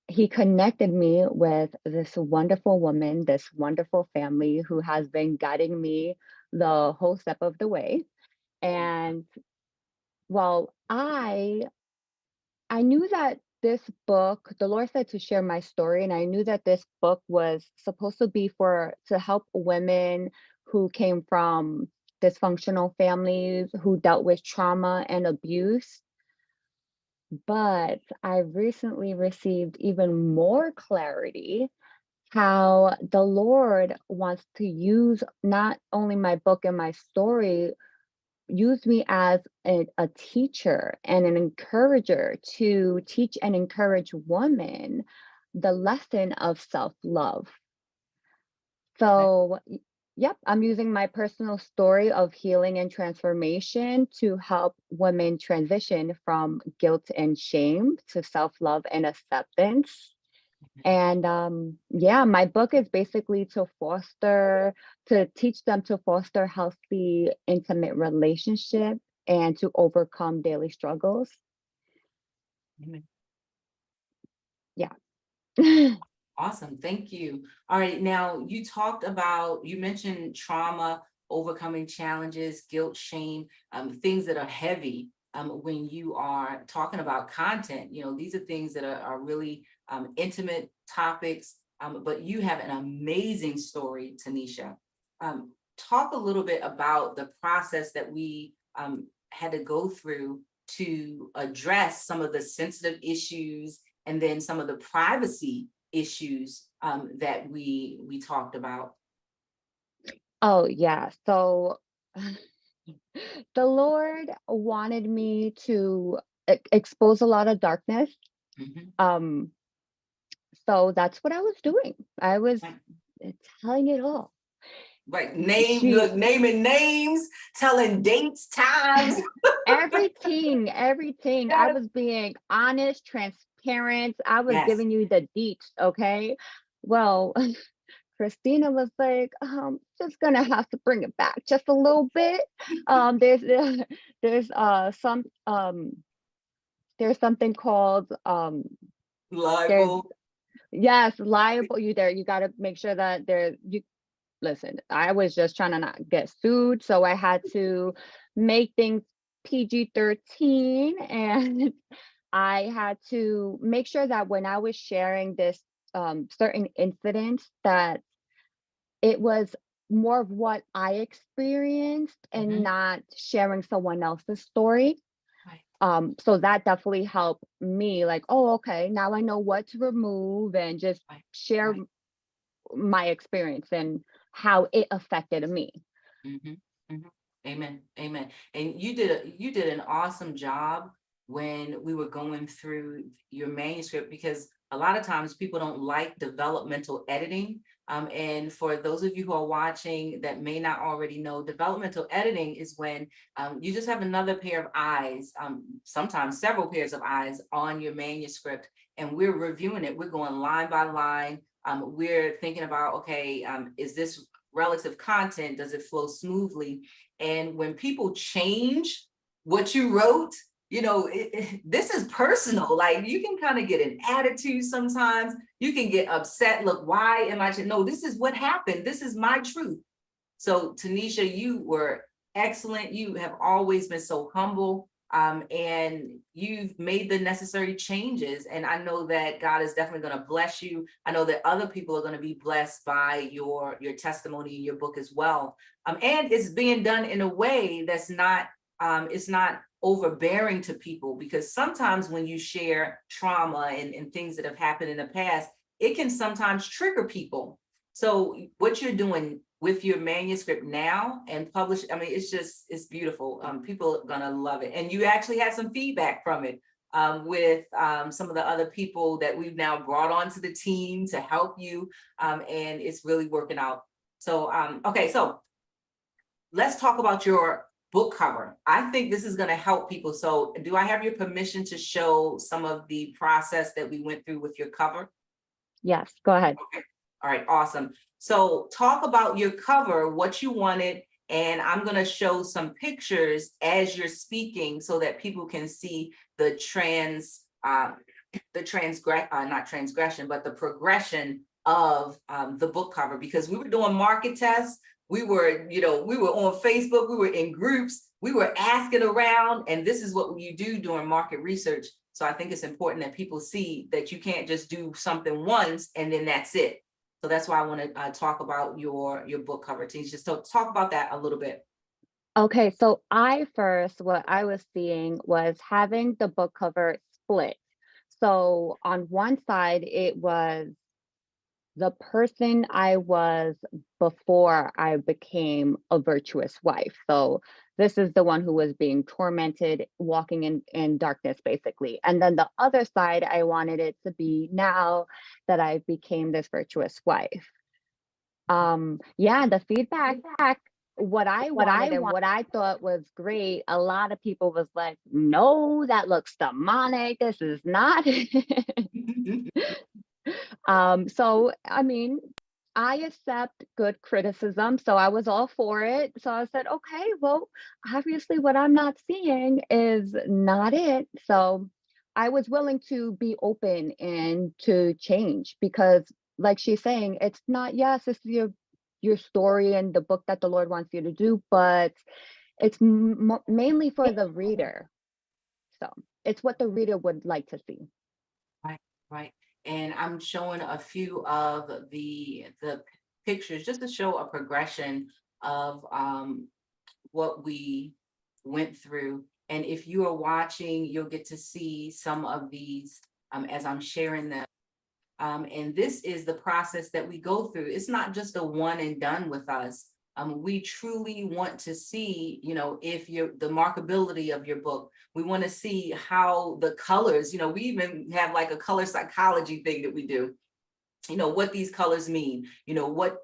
He connected me with this wonderful woman, this wonderful family who has been guiding me the whole step of the way. And well, I knew that this book, the Lord said to share my story, and I knew that this book was supposed to be for to help women who came from dysfunctional families, who dealt with trauma and abuse. But I recently received even more clarity how the Lord wants to use not only my book and my story, use me as a teacher and an encourager to teach and encourage women the lesson of self-love. So, yep, I'm using my personal story of healing and transformation to help women transition from guilt and shame to self-love and acceptance. And yeah, my book is basically to teach them to foster healthy, intimate relationship and to overcome daily struggles. Amen. Yeah. Awesome. Thank you. All right. Now, you mentioned trauma, overcoming challenges, guilt, shame, things that are heavy when you are talking about content. These are things that are really intimate topics, but you have an amazing story, Tanisha. Talk a little bit about the process that we had to go through to address some of the sensitive issues and then some of the privacy issues that we talked about. Oh, yeah. So the Lord wanted me to expose a lot of darkness. Mhm. Um, so that's what I was doing. I was Right. telling it all. Right. She Naming names, telling dates, times. everything. I Yes. was being honest, transparent. I was Yes. giving you the deets, okay? Well, Christina was like, just gonna have to bring it back just a little bit. There's there's some there's something called there's Libel. yes, liable. You gotta make sure that you listen, I was just trying to not get sued, so I had to make things PG-13, and I had to make sure that when I was sharing this certain incidents that it was more of what I experienced and Mhm. not sharing someone else's story. Right, So that definitely helped me, like, oh, okay, now I know what to remove and just right, share right. my experience and how it affected me. Mhm, mhm. Amen, amen. And you did an awesome job when we were going through your manuscript, because a lot of times people don't like developmental editing. And for those of you who are watching that may not already know, developmental editing is when you just have another pair of eyes, sometimes several pairs of eyes on your manuscript, and we're reviewing it. We're going line by line. We're thinking about, okay, is this relative content, does it flow smoothly? And when people change what you wrote, this is personal. Like, you can kind of get an attitude sometimes. You can get upset. Look, why am I? No, this is what happened. This is my truth. So, Tanisha, you were excellent. You have always been so humble, and you've made the necessary changes. And I know that God is definitely going to bless you. I know that other people are going to be blessed by your testimony in your book as well. And it's being done in a way that's not it's not overbearing to people, because sometimes when you share trauma and things that have happened in the past, it can sometimes trigger people. So what you're doing with your manuscript now and publish, I mean, it's beautiful. People are gonna love it. And you actually had some feedback from it, with some of the other people that we've now brought onto the team to help you. And it's really working out. So, okay, so let's talk about your book cover. I think this is going to help people. So, do I have your permission to show some of the process that we went through with your cover? Yes, go ahead. Okay. All right, awesome. So, talk about your cover, what you wanted, and I'm going to show some pictures as you're speaking so that people can see not transgression, but the progression of the book cover, because we were doing market tests. We were on Facebook, we were in groups, we were asking around, and this is what you do during market research. So I think it's important that people see that you can't just do something once and then that's it. So that's why I want to talk about your book cover, teams. Just to talk about that a little bit. Okay, so what I was seeing was having the book cover split. So on one side, it was the person I was before I became a virtuous wife. So this is the one who was being tormented, walking in darkness, basically. And then the other side, I wanted it to be now that I became this virtuous wife. Yeah, the feedback, what I wanted and what I thought was great, a lot of people was like, no, that looks demonic. This is not. So I mean, I accept good criticism, so I was all for it. So I said, okay, well, obviously what I'm not seeing is not it. So I was willing to be open and to change, because like she's saying, it's not, yes, this is your story and the book that the Lord wants you to do, but it's mainly for the reader. So it's what the reader would like to see. Right, right. And I'm showing a few of the pictures just to show a progression of what we went through. And if you are watching, you'll get to see some of these as I'm sharing them. And this is the process that we go through. It's not just a one and done with us. We truly want to see, if the marketability of your book. We want to see how the colors, we even have like a color psychology thing that we do. What these colors mean. What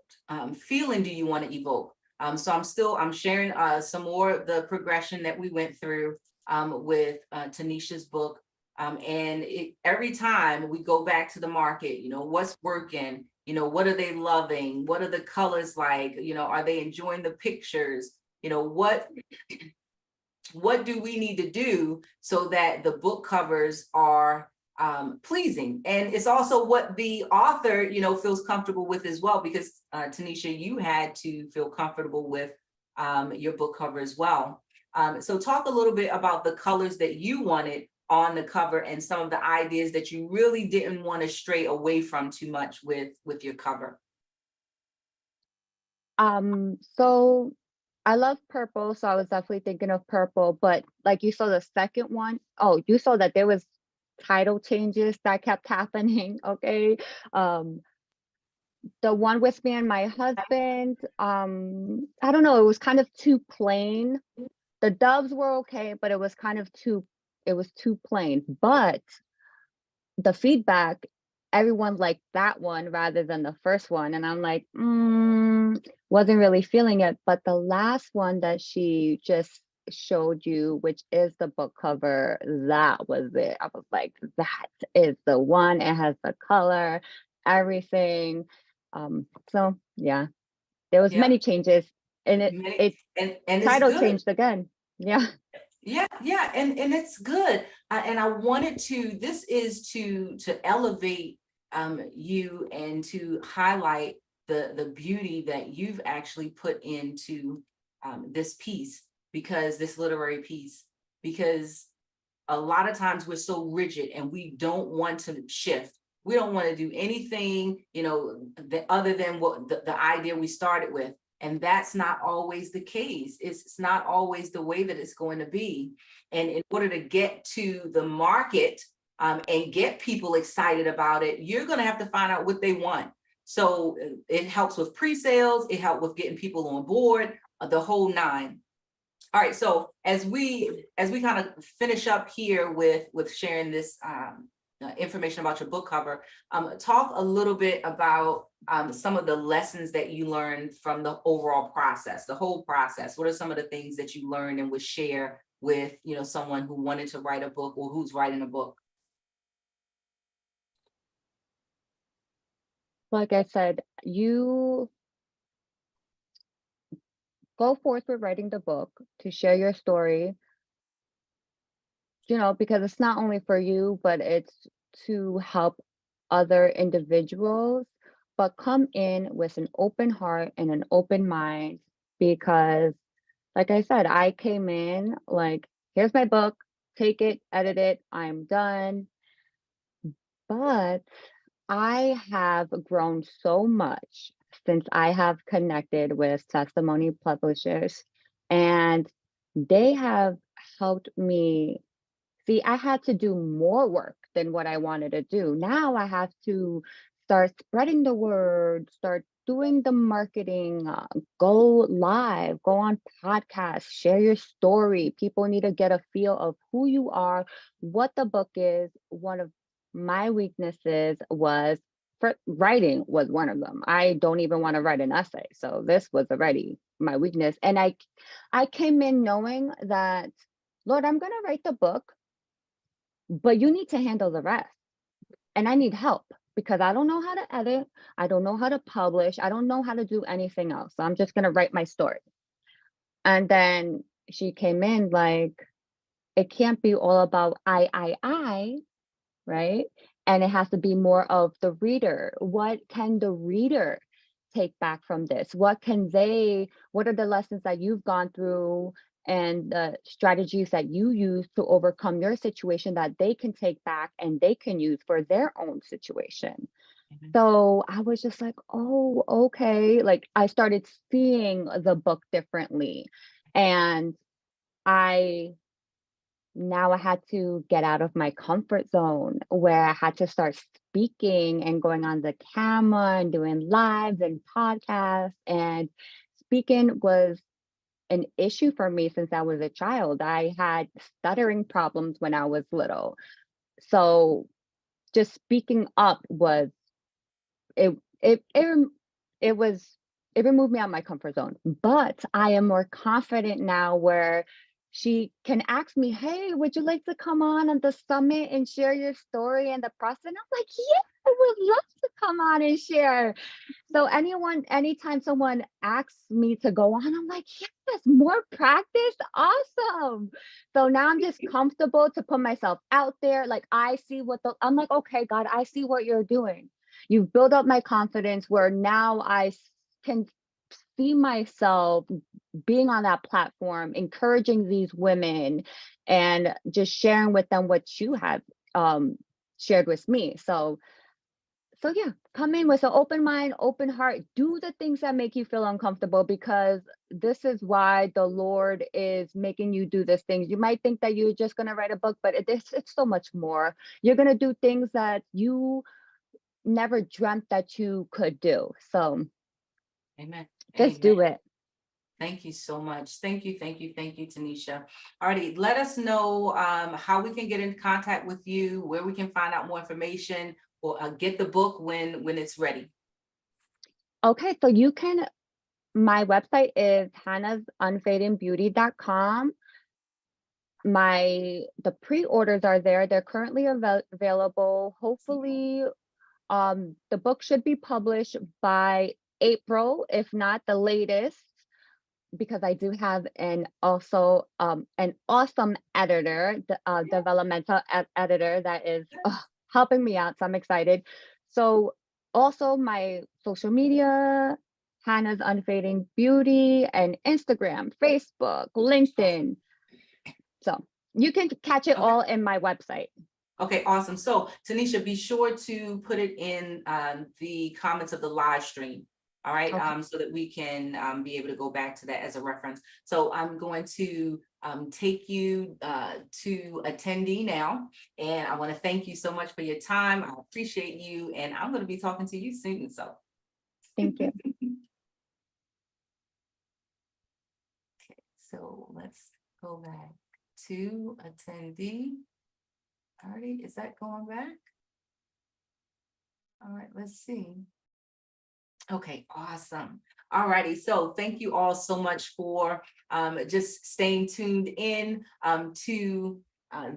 feeling do you want to evoke? So I'm sharing some more of the progression that we went through with Tanisha's book. And every time we go back to the market, what's working, what are they loving? What are the colors like? Are they enjoying the pictures? What do we need to do so that the book covers are pleasing? And it's also what the author, feels comfortable with as well, because Tanisha, you had to feel comfortable with your book cover as well. So talk a little bit about the colors that you wanted on the cover and some of the ideas that you really didn't want to stray away from too much with your cover? So I love purple, so I was definitely thinking of purple, but like you saw the second one, oh, you saw that there was title changes that kept happening, okay? Um, the one with me and my husband, I don't know, it was kind of too plain. The doves were okay, but it was kind of it was too plain. But the feedback, everyone liked that one rather than the first one. And I'm like, wasn't really feeling it. But the last one that she just showed you, which is the book cover, that was it. I was like, that is the one. It has the color, everything. So yeah, there was Yeah, many changes, and it and it's title good. changed again. Yeah. Yeah, and it's good. And I wanted to, this is to elevate you and to highlight the beauty that you've actually put into this piece, because this literary piece, because a lot of times we're so rigid and we don't want to shift. We don't want to do anything, other than what the idea we started with. And that's not always the case. It's not always the way that it's going to be. And in order to get to the market and get people excited about it, you're going to have to find out what they want. So it helps with pre-sales, it helps with getting people on board, the whole nine. All right, so as we kind of finish up here with sharing this information about your book cover, talk a little bit about some of the lessons that you learned from the overall process, the whole process. What are some of the things that you learned and would share with someone who wanted to write a book or who's writing a book? Like I said, you go forth with writing the book to share your story, because it's not only for you, but it's to help other individuals, but come in with an open heart and an open mind. Because, like I said, I came in like, here's my book, take it, edit it, I'm done. But I have grown so much since I have connected with testimony publishers, and they have helped me. See, I had to do more work than what I wanted to do. Now I have to start spreading the word, start doing the marketing, go live, go on podcasts, share your story. People need to get a feel of who you are, what the book is. One of my weaknesses was for writing was one of them. I don't even want to write an essay. So this was already my weakness. And I came in knowing that, Lord, I'm going to write the book, but you need to handle the rest. And I need help because I don't know how to edit. I don't know how to publish. I don't know how to do anything else. So I'm just going to write my story. And then she came in like, it can't be all about I, right? And it has to be more of the reader. What can the reader take back from this? What are the lessons that you've gone through and the strategies that you use to overcome your situation that they can take back and they can use for their own situation? Mhm. So I was just like, oh, okay. Like I started seeing the book differently. And I now I had to get out of my comfort zone where I had to start speaking and going on the camera and doing lives and podcasts. And speaking was an issue for me since I was a child. I had stuttering problems when I was little. So just speaking up was it it it it was it removed me out of my comfort zone. But I am more confident now where she can ask me, hey, would you like to come on the summit and share your story and the process? And I'm like, yeah, I would love to come on and share. So anytime someone asks me to go on, I'm like, yes, more practice. Awesome. So now I'm just comfortable to put myself out there. Like I'm like, okay, God, I see what you've built up my confidence where now can see myself being on that platform, encouraging these women and just sharing with them what you have shared with me. So yeah, come in with an open mind, open heart, do the things that make you feel uncomfortable, because this is why the Lord is making you do these things. You might think that you're just going to write a book, but it's so much more. You're going to do things that you never dreamt that you could do. So Amen. just Amen. do it. Thank you so much. Thank you, Tanisha. Alrighty, let us know how we can get in contact with you, where we can find out more information, or get the book when it's ready. Okay, so you can, my website is hannahsunfadingbeauty.com. The pre-orders are there. They're currently available. Hopefully, the book should be published by April, if not the latest, because I do have an awesome editor, developmental editor that is helping me out. So I'm excited. So also my social media, Hannah's Unfading Beauty, and Instagram, Facebook, LinkedIn. So you can catch it all in my website. Okay, awesome. So Tanisha, be sure to put it in the comments of the live stream. All right, Okay. so that we can be able to go back to that as a reference. So I'm going to take you to attendee now, and I want to thank you so much for your time. I appreciate you, and I'm going to be talking to you soon. So Thank you. Okay, so let's go back to attendee. Alrighty, is that going back? All right, let's see. Okay, awesome. Alrighty, so thank you all so much for just staying tuned in to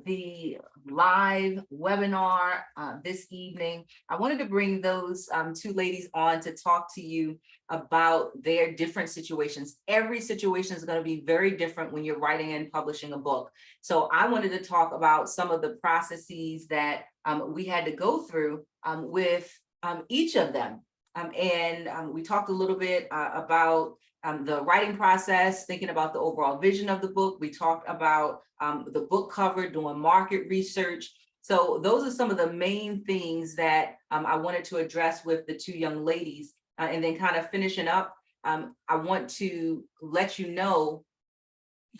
the live webinar this evening. I wanted to bring those two ladies on to talk to you about their different situations. Every situation is going to be very different when you're writing and publishing a book. So I wanted to talk about some of the processes that we had to go through with each of them. We talked a little bit about the writing process, thinking about the overall vision of the book. We talked about the book cover, doing market research. So those are some of the main things that I wanted to address with the two young ladies. And then kind of finishing up, I want to let you know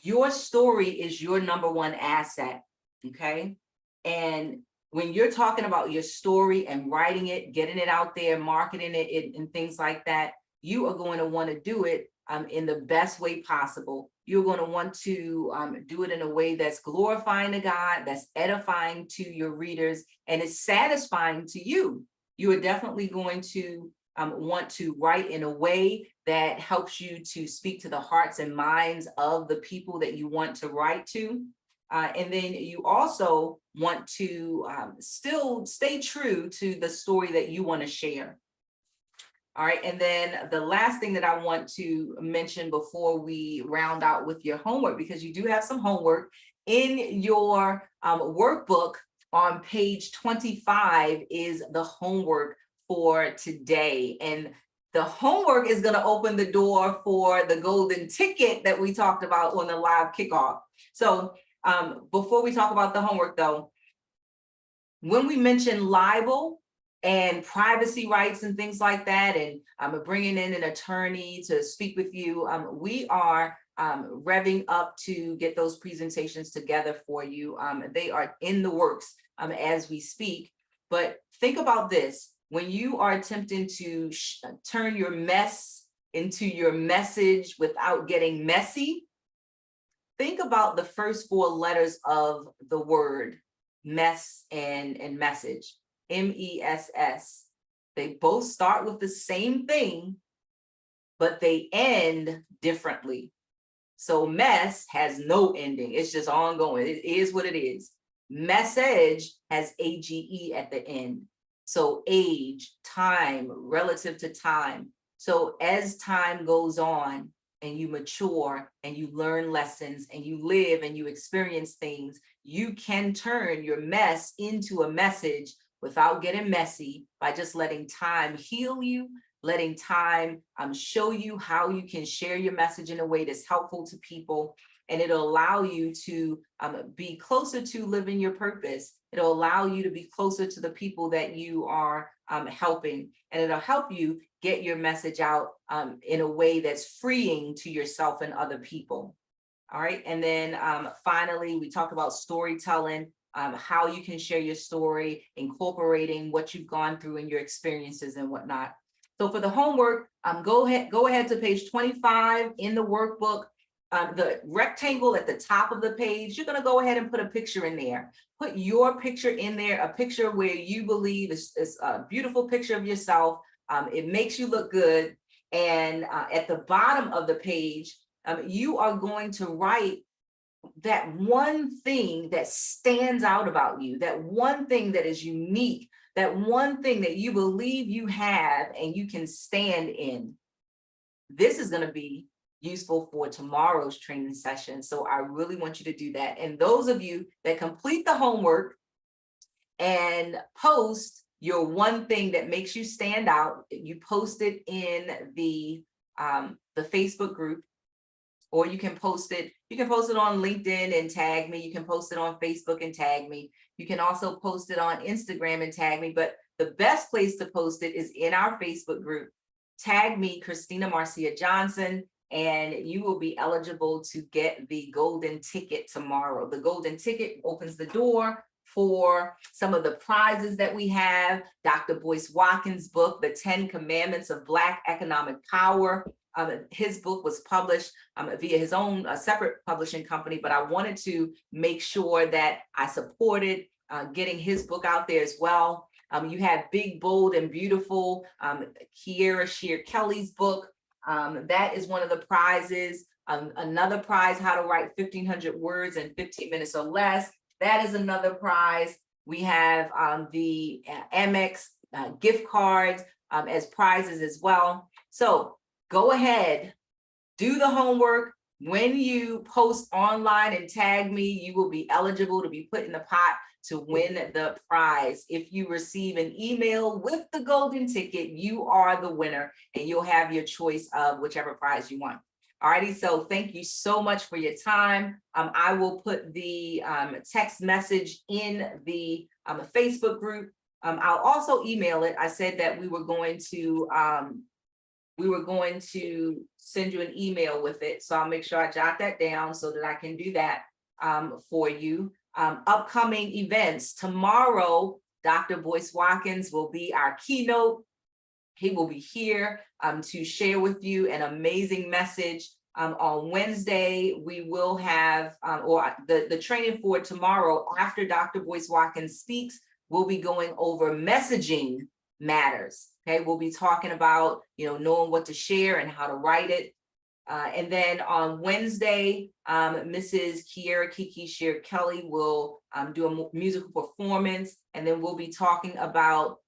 your story is your number one asset, okay? And when you're talking about your story and writing it, getting it out there, marketing it, and things like that, you are going to want to do it in the best way possible. You're going to want to do it in a way that's glorifying to God, that's edifying to your readers, and is satisfying to you. You are definitely going to want to write in a way that helps you to speak to the hearts and minds of the people that you want to write to. And then you also want to still stay true to the story that you want to share. All right, and then the last thing that I want to mention before we round out with your homework, because you do have some homework in your workbook on page 25 is the homework for today. And the homework is going to open the door for the golden ticket that we talked about on the live kickoff. So before we talk about the homework though, when we mention libel and privacy rights and things like that, and I'm bringing in an attorney to speak with you, we are revving up to get those presentations together for you. They are in the works as we speak. But think about this, when you are attempting to turn your mess into your message without getting messy, think about the first four letters of the word mess and message, M-E-S-S. They both start with the same thing, but they end differently. So mess has no ending. It's just ongoing. It is what it is. Message has A-G-E at the end. So age, time, relative to time. So as time goes on and you mature and you learn lessons and you live and you experience things, you can turn your mess into a message without getting messy by just letting time heal you, letting time show you how you can share your message in a way that's helpful to people. And it'll allow you to be closer to living your purpose. It'll allow you to be closer to the people that you are helping. And it'll help you get your message out in a way that's freeing to yourself and other people. All right. And then finally, we talk about storytelling, how you can share your story, incorporating what you've gone through in your experiences and whatnot. So for the homework, go ahead to page 25 in the workbook. The rectangle at the top of the page, you're going to go ahead and put a picture in there. Put your picture in there, a picture where you believe is a beautiful picture of yourself. It makes you look good. And at the bottom of the page, you are going to write that one thing that stands out about you, that one thing that is unique, that one thing that you believe you have and you can stand in. This is going to be useful for tomorrow's training session. So I really want you to do that. And those of you that complete the homework and post your one thing that makes you stand out, you post it in the Facebook group, or you can post it on LinkedIn and tag me. You can post it on Facebook and tag me. You can also post it on Instagram and tag me, but the best place to post it is in our Facebook group. Tag me, Christina Marcia Johnson, and you will be eligible to get the golden ticket tomorrow. The golden ticket opens the door for some of the prizes that we have. Dr. Boyce Watkins' book, The 10 Commandments of Black Economic Power. His book was published via his own separate publishing company, but I wanted to make sure that I supported getting his book out there as well. You have Big, Bold, and Beautiful, Kiera Shear Kelly's book. That is one of the prizes. Another prize, How to Write 1,500 Words in 15 Minutes or Less. That is another prize. We have the Amex gift cards as prizes as well. So go ahead, do the homework. When you post online and tag me, you will be eligible to be put in the pot to win the prize. If you receive an email with the golden ticket, you are the winner and you'll have your choice of whichever prize you want. Alrighty, so thank you so much for your time. I will put the text message in the Facebook group. I'll also email it. I said that we were going to send you an email with it. So I'll make sure I jot that down so that I can do that for you. Upcoming events. Tomorrow, Dr. Boyce Watkins will be our keynote. He will be here to share with you an amazing message. On Wednesday, we will have, or the training for tomorrow after Dr. Boyce Watkins speaks, we'll be going over messaging matters. Okay, we'll be talking about, knowing what to share and how to write it. And then on Wednesday, Mrs. Kiera Kiki Shear Kelly will do a musical performance, and then we'll be talking about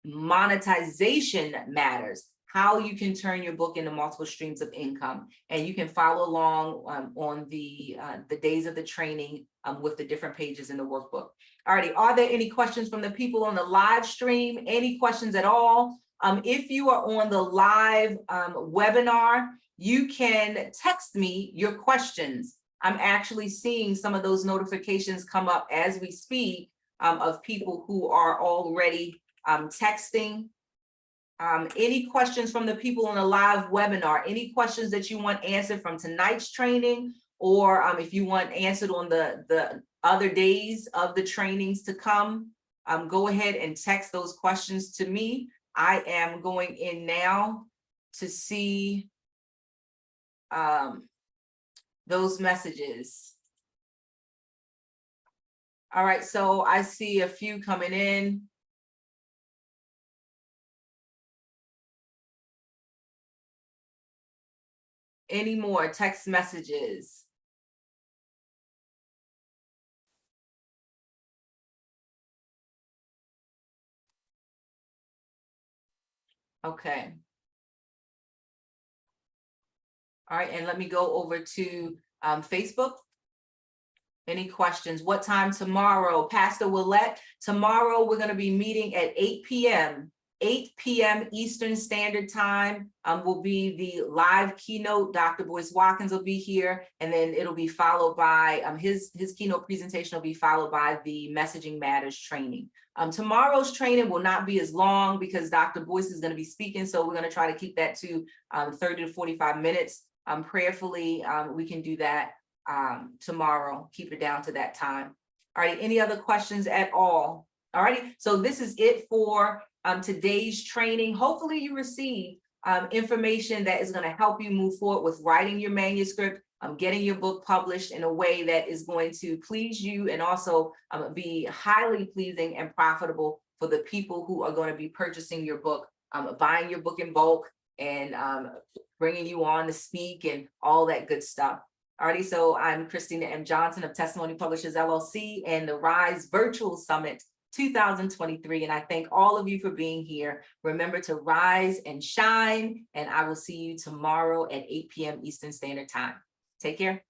monetization matters, how you can turn your book into multiple streams of income. And you can follow along on the days of the training with the different pages in the workbook. Alrighty, are there any questions from the people on the live stream? Any questions at all? If you are on the live webinar, you can text me your questions. I'm actually seeing some of those notifications come up as we speak of people who are already texting. Any questions from the people on the live webinar? Any questions that you want answered from tonight's training, or if you want answered on the other days of the trainings to come, go ahead and text those questions to me. I am going in now to see those messages. All right, so I see a few coming in. Any more text messages? Okay. All right, and let me go over to Facebook. Any questions? What time tomorrow? Pastor Willette, tomorrow we're going to be meeting at 8 p.m. 8 p.m. Eastern Standard Time will be the live keynote. Dr. Boyce Watkins will be here, and then it'll be followed by his keynote presentation will be followed by the Messaging Matters training. Tomorrow's training will not be as long because Dr. Boyce is going to be speaking, so we're going to try to keep that to 30 to 45 minutes. Prayerfully, we can do that tomorrow, keep it down to that time. All right, any other questions at all? All righty, so this is it for today's training. Hopefully you receive information that is going to help you move forward with writing your manuscript, getting your book published in a way that is going to please you and also be highly pleasing and profitable for the people who are going to be purchasing your book, buying your book in bulk, and bringing you on to speak and all that good stuff. Alrighty, so I'm Christina M. Johnson of Testimony Publishers LLC and the Rise Virtual Summit 2023. And I thank all of you for being here. Remember to rise and shine, and I will see you tomorrow at 8 p.m. Eastern Standard Time. Take care.